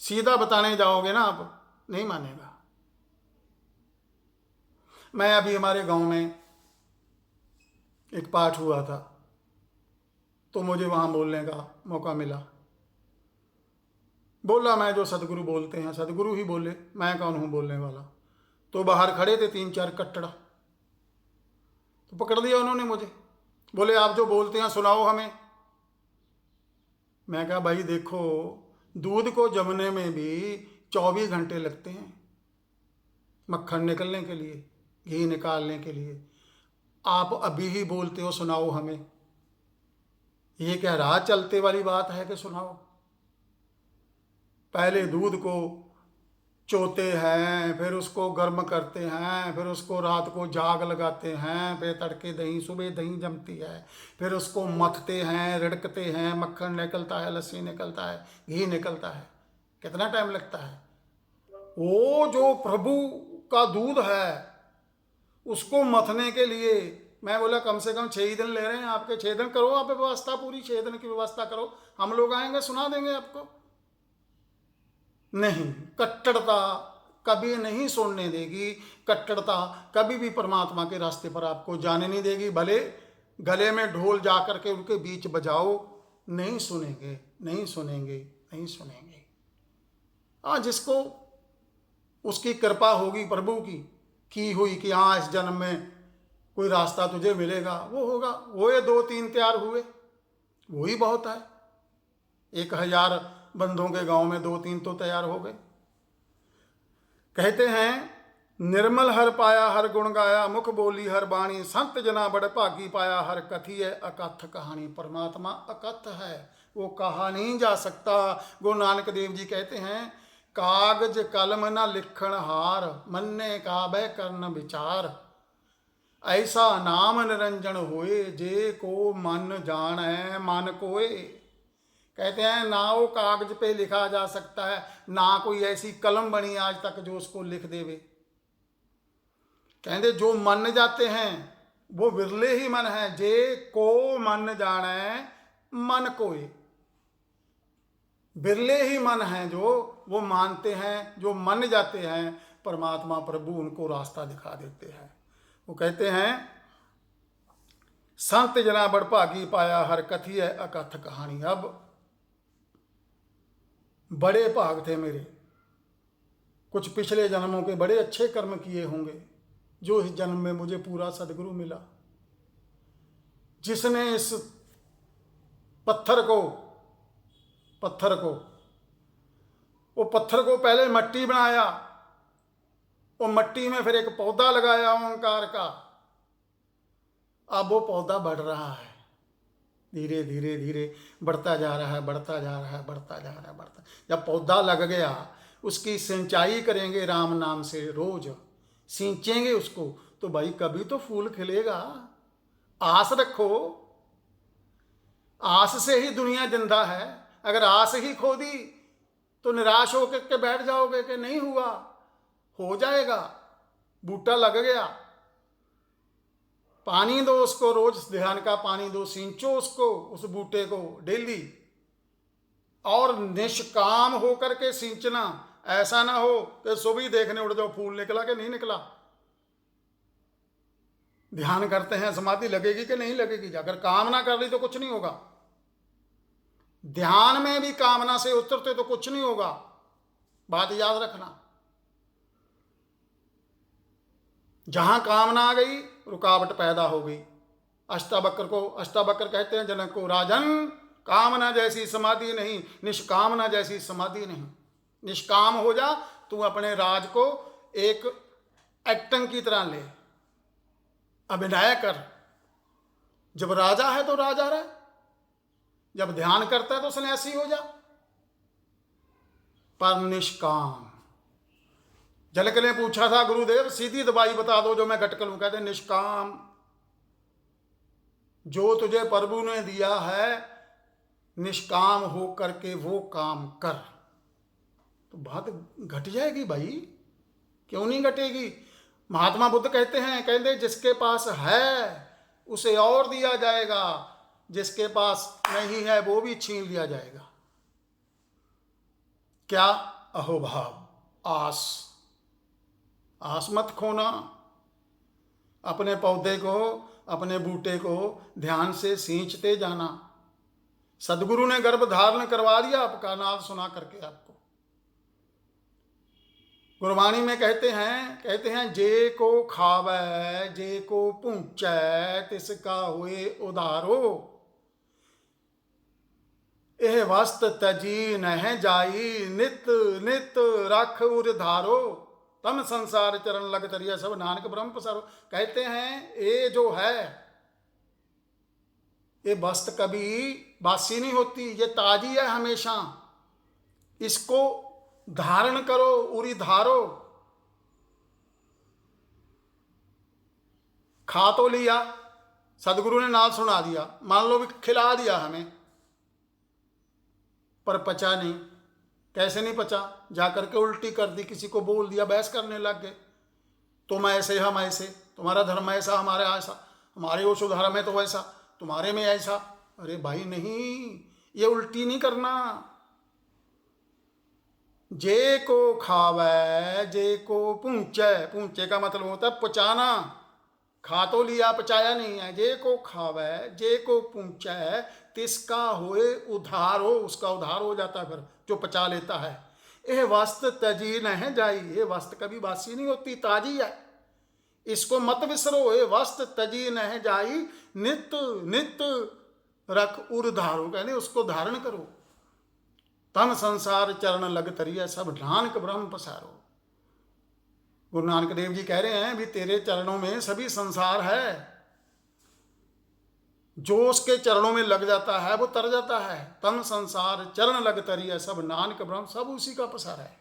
सीधा बताने जाओगे ना आप, नहीं मानेगा। मैं अभी हमारे गांव में एक पाठ हुआ था, तो मुझे वहाँ बोलने का मौका मिला। बोला मैं, जो सदगुरु बोलते हैं, सदगुरु ही बोले, मैं कौन हूँ बोलने वाला। तो बाहर खड़े थे 3-4 कट्टड़ा, तो पकड़ लिया उन्होंने मुझे। बोले आप जो बोलते हैं सुनाओ हमें। मैं कहा भाई देखो, दूध को जमने में भी 24 घंटे लगते हैं, मक्खन निकलने के लिए, घी निकालने के लिए। आप अभी ही बोलते हो सुनाओ हमें। ये क्या राह चलते वाली बात है कि सुनाओ? पहले दूध को चोते हैं, फिर उसको गर्म करते हैं, फिर उसको रात को जाग लगाते हैं, फिर तड़के दही, सुबह दही जमती है, फिर उसको मथते हैं, रिड़कते हैं, मक्खन निकलता है, लस्सी निकलता है, घी निकलता है। कितना टाइम लगता है? वो जो प्रभु का दूध है उसको मथने के लिए मैं बोला कम से कम 6 ही दिन ले रहे हैं आपके। 6 दिन करो आप व्यवस्था पूरी, 6 दिन की व्यवस्था करो, हम लोग आएंगे सुना देंगे आपको। नहीं, कट्टरता कभी नहीं सुनने देगी। कट्टरता कभी भी परमात्मा के रास्ते पर आपको जाने नहीं देगी। भले गले में ढोल जा करके उनके बीच बजाओ, नहीं सुनेंगे, नहीं सुनेंगे, नहीं सुनेंगे। हाँ, जिसको उसकी कृपा होगी प्रभु की हुई कि हाँ इस जन्म में कोई रास्ता तुझे मिलेगा, वो होगा। वो ये 2-3 तैयार हुए, वही बहुत है। 1000 बंधों के गांव में 2-3 तो तैयार हो गए। कहते हैं निर्मल हर पाया हर गुण गाया, मुख बोली हर बाणी, संत जना बड़ भागी पाया, हर कथी है अकथ कहानी। परमात्मा अकथ है, वो कहा नहीं जा सकता। गुरु नानक देव जी कहते हैं कागज कलम न लिखण हार, मन्ने काबे करन विचार, ऐसा नाम निरंजन होए, जे को मन जाने मन कोए। कहते हैं ना वो कागज पे लिखा जा सकता है, ना कोई ऐसी कलम बनी आज तक जो उसको लिख देवे। कहते जो मन जाते हैं वो विरले ही मन है। जे को मन जाने मन कोए, बिरले ही मन हैं जो वो मानते हैं। जो मन जाते हैं परमात्मा प्रभु उनको रास्ता दिखा देते हैं। वो कहते हैं संत जना बड़ भागी पाया, हर कथी है अकथ कहानी। अब बड़े भाग थे मेरे, कुछ पिछले जन्मों के बड़े अच्छे कर्म किए होंगे, जो इस जन्म में मुझे पूरा सदगुरु मिला, जिसने इस पत्थर को वो पत्थर को पहले मट्टी बनाया, वो मट्टी में फिर एक पौधा लगाया ओंकार का। अब वो पौधा बढ़ रहा है, धीरे धीरे धीरे बढ़ता जा रहा है, बढ़ता जा रहा है, बढ़ता जा रहा है, बढ़ता। जब पौधा लग गया उसकी सिंचाई करेंगे राम नाम से, रोज सींचेंगे उसको, तो भाई कभी तो फूल खिलेगा। आस रखो, आस से ही दुनिया जिंदा है। अगर आस ही खो दी तो निराश होकर के बैठ जाओगे कि नहीं हुआ, हो जाएगा। बूटा लग गया, पानी दो उसको, रोज ध्यान का पानी दो, सींचो उसको, उस बूटे को डेली, और निष्काम होकर के सींचना। ऐसा ना हो कि सुबह देखने उड़ जाओ फूल निकला कि नहीं निकला। ध्यान करते हैं समाधि लगेगी कि नहीं लगेगी, अगर कामना कर ली तो कुछ नहीं होगा। ध्यान में भी कामना से उतरते तो कुछ नहीं होगा, बात याद रखना। जहां कामना आ गई रुकावट पैदा हो गई। अष्टावक्र कहते हैं जनक को, राजन कामना जैसी समाधि नहीं, निष्कामना जैसी समाधि नहीं। निष्काम हो जा, तू अपने राज को एक एक्टिंग की तरह ले, अभिनय कर। जब राजा है तो राजा रहे, जब ध्यान करता है तो सन्यासी हो जा, पर निष्काम। झलक ने पूछा था गुरुदेव सीधी दवाई बता दो जो मैं गटक लूं। कहते निष्काम, जो तुझे प्रभु ने दिया है निष्काम हो करके वो काम कर, तो बात घट जाएगी भाई। क्यों नहीं घटेगी? महात्मा बुद्ध कहते हैं, कहते जिसके पास है उसे और दिया जाएगा, जिसके पास नहीं है वो भी छीन लिया जाएगा। क्या? अहोभाव, आस। आस मत खोना। अपने पौधे को, अपने बूटे को ध्यान से सींचते जाना। सदगुरु ने गर्भ धारण करवा दिया आपका, नाद सुना करके आपको। गुरबाणी में कहते हैं जे को खावै जे को पूंचै तिसका हुए उधारो। एह वस्त तजी नह जाई नित नित रख उर धारो। तम संसार चरण लग तरिया सब नानक ब्रह्म पसारो। कहते हैं ये जो है, ये वस्त कभी बासी नहीं होती, ये ताजी है हमेशा। इसको धारण करो, उरी धारो। खा तो लिया, सदगुरु ने नाद सुना दिया, मान लो भी खिला दिया हमें, पर पचा नहीं। कैसे नहीं पचा? जाकर के उल्टी कर दी, किसी को बोल दिया, बहस करने लग गए, तुम ऐसे हम ऐसे, तुम्हारा धर्म ऐसा हमारा ऐसा, हमारे वो धर्म है तो वैसा, तुम्हारे में ऐसा। अरे भाई नहीं, ये उल्टी नहीं करना। जे को खावै जे को पूंचै, पूंचे का मतलब होता है पचाना। खा तो लिया, पचाया नहीं है। जे को खावै जे को पूंचै तिसका होए उधारो, उसका उधार हो जाता है फिर, जो पचा लेता है। यह वस्त तजी न जाई, ये वस्त कभी बासी नहीं होती, ताजी है, इसको मत विसरो। ये वस्त तजी न जाई नित नित रख उर धारो, कहने उसको धारण करो। तन संसार चरण लग तरिया सब नानक ब्रह्म पसारो। गुरु नानक देव जी कह रहे हैं भी तेरे चरणों में सभी संसार है। जो उसके चरणों में लग जाता है वो तर जाता है। तन संसार चरण लग तरिया सब नानक ब्रह्म, सब उसी का पसारा है।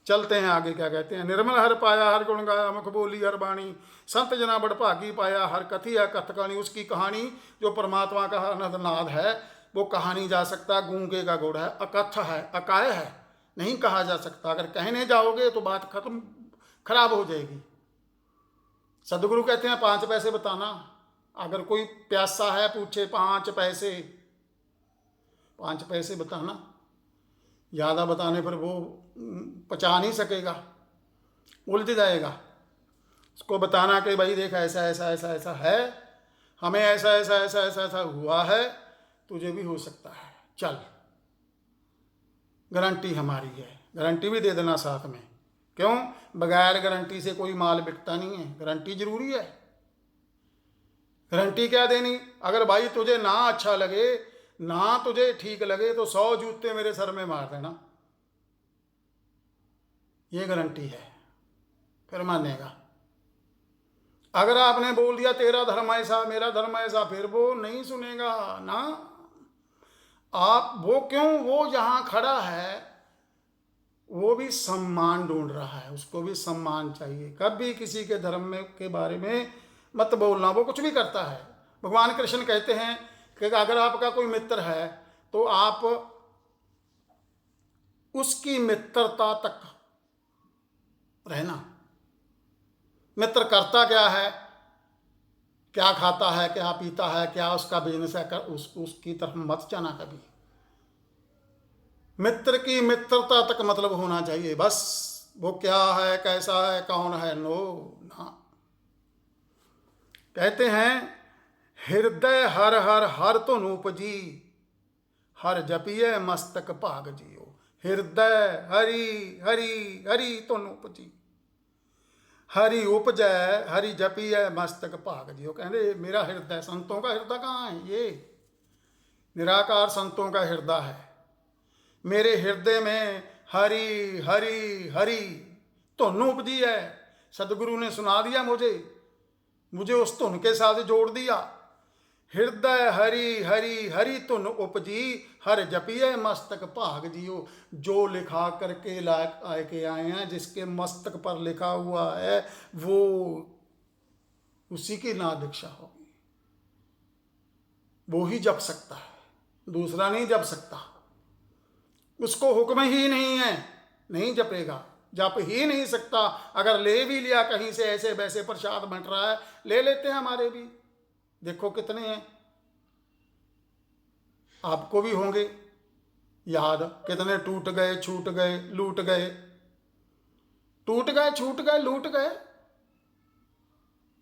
चलते हैं आगे, क्या कहते हैं। निर्मल हर पाया हर गुण गाया, मुख बोली हर बाणी, संत जना बड़ भागी पाया, हर कथी है कथकानी। उसकी कहानी जो परमात्मा का अनंत नाद है वो कहा नहीं जा सकता, गूंगे का गुड़ है, अकथ है, अकाय है, नहीं कहा जा सकता। अगर कहने जाओगे तो बात खत्म, खराब हो जाएगी। सदगुरु कहते हैं 5 पैसे बताना। अगर कोई प्यासा है पूछे 5 पैसे, 5 पैसे बताना। ज़्यादा बताने पर वो पचा नहीं सकेगा, उलझ जाएगा। उसको बताना कि भाई देख ऐसा ऐसा ऐसा ऐसा है, हमें ऐसा ऐसा ऐसा ऐसा ऐसा हुआ है, तुझे भी हो सकता है, चल। गारंटी हमारी है, गारंटी भी दे देना साथ में। क्यों? बगैर गारंटी से कोई माल बिकता नहीं है, गारंटी जरूरी है। गारंटी क्या देनी? अगर भाई तुझे ना अच्छा लगे, ना तुझे ठीक लगे, तो 100 जूते मेरे सर में मार देना, ये गारंटी है, फिर मानेगा। अगर आपने बोल दिया तेरा धर्म ऐसा मेरा धर्म ऐसा, फिर वो नहीं सुनेगा ना। आप वो क्यों, वो जहां खड़ा है वो भी सम्मान ढूंढ रहा है, उसको भी सम्मान चाहिए। कभी किसी के धर्म में के बारे में मत बोलना, वो कुछ भी करता है। भगवान कृष्ण कहते हैं कि अगर आपका कोई मित्र है तो आप उसकी मित्रता तक रहना। मित्र करता क्या है, क्या खाता है, क्या पीता है, क्या उसका बिजनेस है, उसकी तरफ मत जाना कभी। मित्र की मित्रता तक मतलब होना चाहिए बस। वो क्या है, कैसा है, कौन है, नो ना। कहते हैं हृदय हर हर हर तो नूपजी, हर जपिए मस्तक भाग जियो। हृदय हरि हरि हरि तो नूपजी, हरि उपजै हरि जपिए मस्तक भाग जियो। कहते मेरा हृदय, संतों का हृदय कहाँ है? ये निराकार संतों का हृदय है। मेरे हृदय में हरि हरि हरि धुन उपजी है। सदगुरु ने सुना दिया मुझे उस धुन के साथ जोड़ दिया। हृदय हरि हरि हरि धुन उपजी, हर जपिए मस्तक भाग जियो। जो लिखा करके के आए हैं, जिसके मस्तक पर लिखा हुआ है, वो उसी की नाम दीक्षा होगी, वो ही जप सकता है, दूसरा नहीं जप सकता। उसको हुक्म ही नहीं है, नहीं जपेगा, जप ही नहीं सकता। अगर ले भी लिया कहीं से, ऐसे वैसे प्रसाद बंट रहा है, ले लेते हैं हमारे भी, देखो कितने हैं, आपको भी होंगे। याद कितने टूट गए, छूट गए, लूट गए, टूट गए, छूट गए, लूट गए।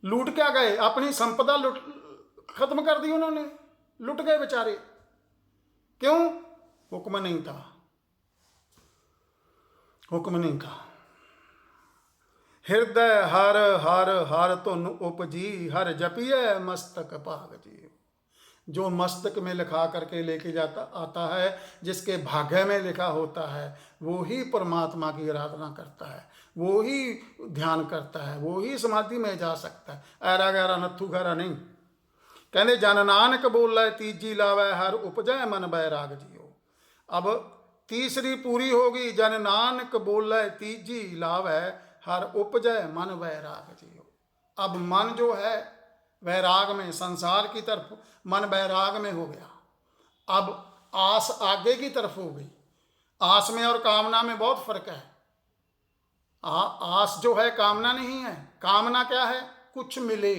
लूट क्या गए? अपनी संपदा लुट खत्म कर दी उन्होंने, लुट गए बेचारे। क्यों? हुक्म नहीं था, हुक्म नहीं था। हृदय हर हर हर धुन उपजी, हर जपिए मस्तक भाग जी। जो मस्तक में लिखा करके लेके जाता आता है, जिसके भाग्य में लिखा होता है, वो ही परमात्मा की आराधना करता है, वो ही ध्यान करता है, वो ही समाधि में जा सकता है। ऐरा गैरा नत्थू खैरा नहीं। कहते जन नानक बोले तीजी लावे, हर उपजय मन बैराग जियो। अब तीसरी पूरी होगी, जन नानक बोले तीजी लावे, हर उपजय मन वैराग जियो। अब मन जो है वैराग में, संसार की तरफ मन वैराग में हो गया। अब आस आगे की तरफ हो गई। आस में और कामना में बहुत फर्क है। आस जो है कामना नहीं है। कामना क्या है? कुछ मिले,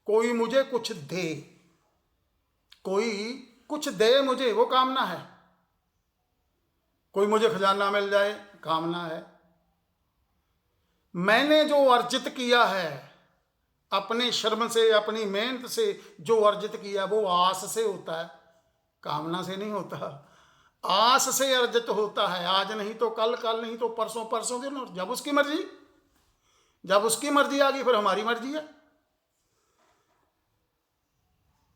कोई मुझे कुछ दे, कोई कुछ दे मुझे, वो कामना है। कोई मुझे खजाना मिल जाए, कामना है। मैंने जो अर्जित किया है अपने श्रम से, अपनी मेहनत से जो अर्जित किया, वो आस से होता है, कामना से नहीं होता। आस से अर्जित होता है। आज नहीं तो कल, कल नहीं तो परसों, परसों के नो, जब उसकी मर्जी। जब उसकी मर्जी आ गई फिर हमारी मर्जी है।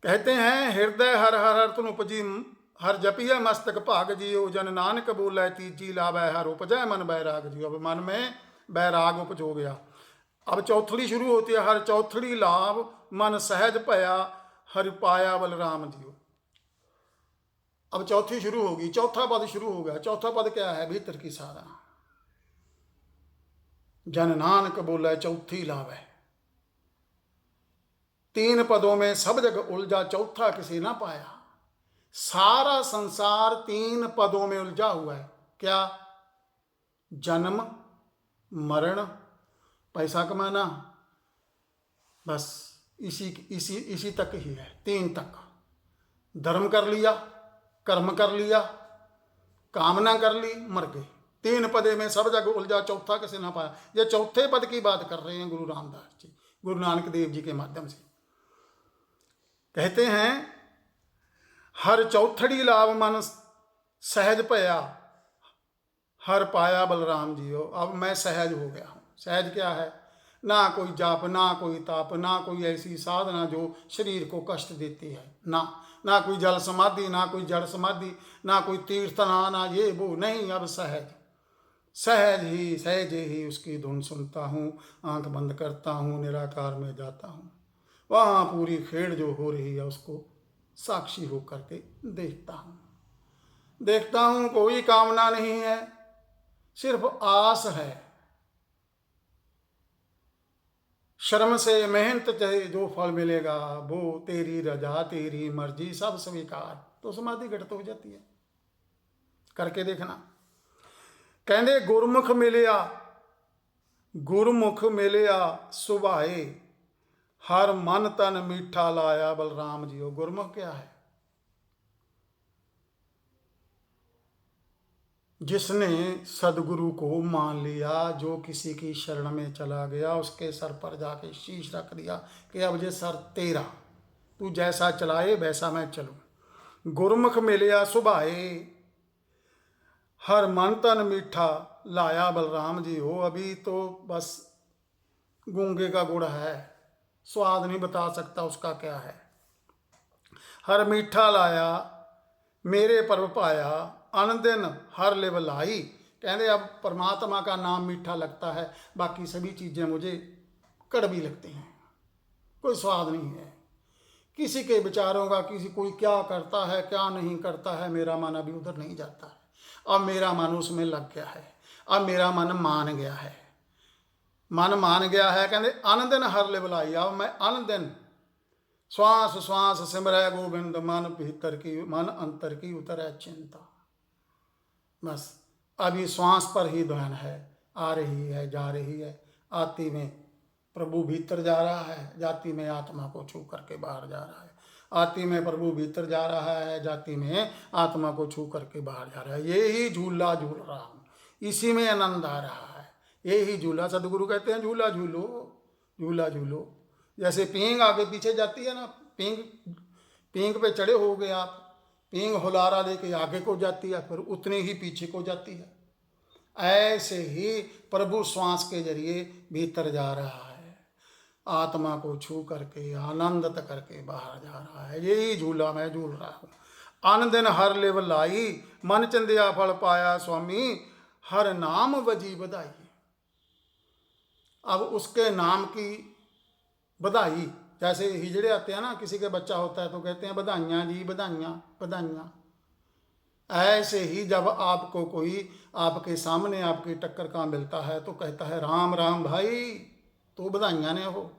कहते हैं हृदय हर हर हर तुम उपजी, हर जपिए मस्तक भाग जियो। जन नानक बोले तीजी लावै, हर उपजय मन बैराग जियो। अब मन में बैराग उपज हो गया। अब चौथड़ी शुरू होती है, हर चौथड़ी लाभ मन सहज भया, हर पाया बलराम जियो। अब चौथी शुरू होगी, चौथा पद शुरू हो गया। चौथा पद क्या है? भीतर की साधना। जन नानक बोले चौथी लाभ है। तीन पदों में सब जग उलझा, चौथा किसी ना पाया। सारा संसार तीन पदों में उलझा हुआ है। क्या? जन्म, मरण, पैसा कमाना, बस इसी इसी इसी तक ही है। तीन तक। धर्म कर लिया, कर्म कर लिया, कामना कर ली, मर गए। तीन पदे में सब जग उलझा, चौथा किसी ना पाया। ये चौथे पद की बात कर रहे हैं गुरु रामदास जी, गुरु नानक देव जी के माध्यम से। कहते हैं हर चौथड़ी लाभ मन सहज भया, हर पाया बलराम जियो। अब मैं सहज हो गया हूँ। सहज क्या है? ना कोई जाप, ना कोई ताप, ना कोई ऐसी साधना जो शरीर को कष्ट देती है, ना कोई जल समाधि, ना कोई जड़ समाधि, ना कोई तीर्थना, ना ये वो नहीं। अब सहज, सहज ही उसकी धुन सुनता हूँ, आंख बंद करता हूँ, निराकार में जाता हूँ। वहाँ पूरी खेड़ जो हो रही है उसको साक्षी हो करके देखता हूँ। कोई कामना नहीं है, सिर्फ आस है। श्रम से, मेहनत से जो फल मिलेगा वो तेरी रजा, तेरी मर्जी, सब स्वीकार, तो समाधि घटित हो जाती है। करके देखना। कहते गुरमुख मिलिया, गुरमुख मिलिया सुभाए, हर मन तन मीठा लाया बलराम जियो। गुरमुख क्या है? जिसने सदगुरु को मान लिया, जो किसी की शरण में चला गया, उसके सर पर जाके शीश रख दिया कि अब ये सर तेरा, तू जैसा चलाए वैसा मैं चलूं। गुरमुख मिलिया सुभाए, हर मन तन मीठा लाया बलराम जी हो। अभी तो बस गूंगे का गुड़ है, स्वाद नहीं बता सकता उसका क्या है। हर मीठा लाया मेरे पर्व पाया, अन दिन हर लिव लाई। कहते अब परमात्मा का नाम मीठा लगता है, बाकी सभी चीज़ें मुझे कड़वी लगती हैं, कोई स्वाद नहीं है। किसी के विचारों का, कोई क्या करता है क्या नहीं करता है, मेरा मन अभी उधर नहीं जाता है। अब मेरा मन उसमें लग गया है, अब मेरा मन मान गया है, मन मान गया है। कहते अन दिन हर लिव लाई। अब मैं अन दिन श्वास श्वास सिमरै गोविंद, मन भीतर की, मन अंतर की उतरै चिंता। बस अभी श्वास पर ही ध्यान है, आ रही है, जा रही है। आती में प्रभु भीतर जा रहा है, जाती में आत्मा को छू करके बाहर जा रहा है। आती में प्रभु भीतर जा रहा है, जाति में आत्मा को छू करके बाहर जा रहा है। ये ही झूला झूल रहा हूँ, इसी में आनंद आ रहा है। ये ही झूला, सदगुरु कहते हैं झूला झूलो, झूला झूलो। जैसे पींग आगे पीछे जाती है ना, पींग पींग पे चढ़े हो गए आप, पींग हुलारा लेके आगे को जाती है, फिर उतनी ही पीछे को जाती है। ऐसे ही प्रभु श्वास के जरिए भीतर जा रहा है, आत्मा को छू करके आनंदित करके बाहर जा रहा है। यही झूला मैं झूल रहा हूँ। अन दिन हर लेव लाई, मन चंदिया फल पाया स्वामी, हर नाम वजी बधाई। अब उसके नाम की बधाई, जैसे हिजड़े आते हैं ना, किसी के बच्चा होता है तो कहते हैं बधाइयाँ जी, बधाइयाँ बधाइयाँ। ऐसे ही जब आपको कोई आपके सामने आपकी टक्कर का मिलता है तो कहता है राम राम भाई, तो बधाइयाँ ने हो।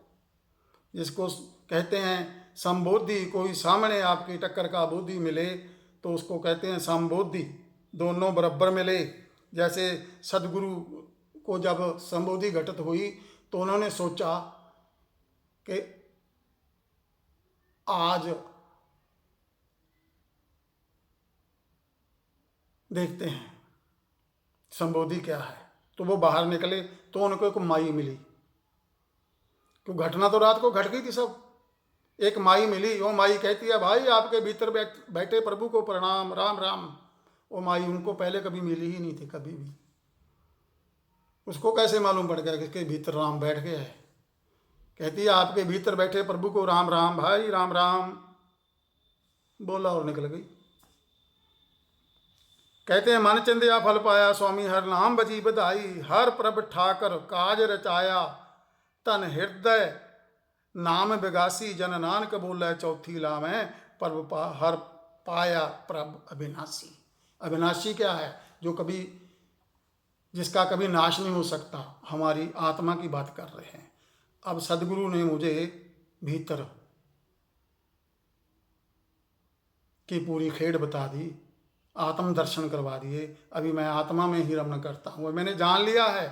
जिसको कहते हैं संबोधि, कोई सामने आपकी टक्कर का बोधि मिले तो उसको कहते हैं संबोधि, दोनों बराबर मिले। जैसे सदगुरु को जब संबोधि घटित हुई तो उन्होंने सोचा कि आज देखते हैं संबोधि क्या है। तो वो बाहर निकले तो उनको एक माई मिली, क्यों घटना तो रात को घट गई थी सब। एक माई मिली, वो माई कहती है भाई आपके भीतर बैठे प्रभु को प्रणाम, राम राम। वो माई उनको पहले कभी मिली ही नहीं थी, कभी भी। उसको कैसे मालूम पड़ गया कि इसके भीतर राम बैठ गया है। कहती है आपके भीतर बैठे प्रभु को राम राम भाई, राम राम बोला और निकल गई। कहते हैं मन चंदिया फल पाया स्वामी, हर नाम बजी बधाई। हर प्रभ ठाकर काज रचाया, तन हृदय नाम बिगासी। जन नानक बोले चौथी लाम है, प्रभ हर पाया प्रभ अविनाशी। अविनाशी क्या है? जो कभी, जिसका कभी नाश नहीं हो सकता, हमारी आत्मा की बात कर रहे हैं। अब सदगुरु ने मुझे भीतर की पूरी खेड़ बता दी, आत्म दर्शन करवा दिए। अभी मैं आत्मा में ही रमण करता हूँ। मैंने जान लिया है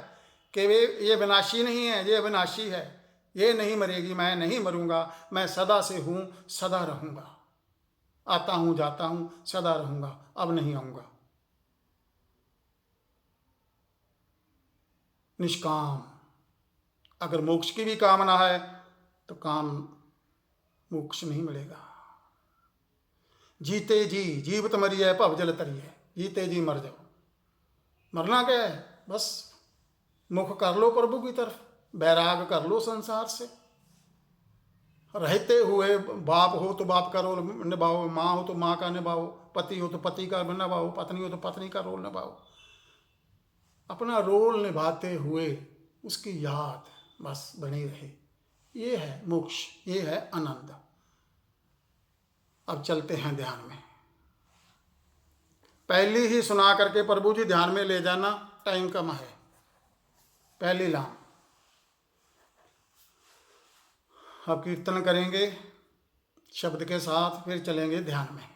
कि ये विनाशी नहीं है, ये अविनाशी है। ये नहीं मरेगी, मैं नहीं मरूंगा, मैं सदा से हूँ, सदा रहूँगा। आता हूँ जाता हूँ, सदा रहूँगा, अब नहीं आऊँगा। निष्काम। अगर मोक्ष की भी कामना है तो काम मोक्ष नहीं मिलेगा। जीते जी जीवत मरिए भव जल तरिए। जीते जी मर जाओ, मरना क्या है? बस मुख कर लो प्रभु की तरफ, बैराग कर लो संसार से। रहते हुए बाप हो तो बाप का रोल निभाओ, माँ हो तो माँ का निभाओ, पति हो तो पति का निभाओ, पत्नी हो तो पत्नी का रोल निभाओ। अपना रोल निभाते हुए उसकी याद बस बनी रहे। ये है मोक्ष, ये है आनंद। अब चलते हैं ध्यान में। पहली ही सुना करके प्रभु जी ध्यान में ले जाना, टाइम कम है। पहली लाम अब कीर्तन करेंगे शब्द के साथ, फिर चलेंगे ध्यान में।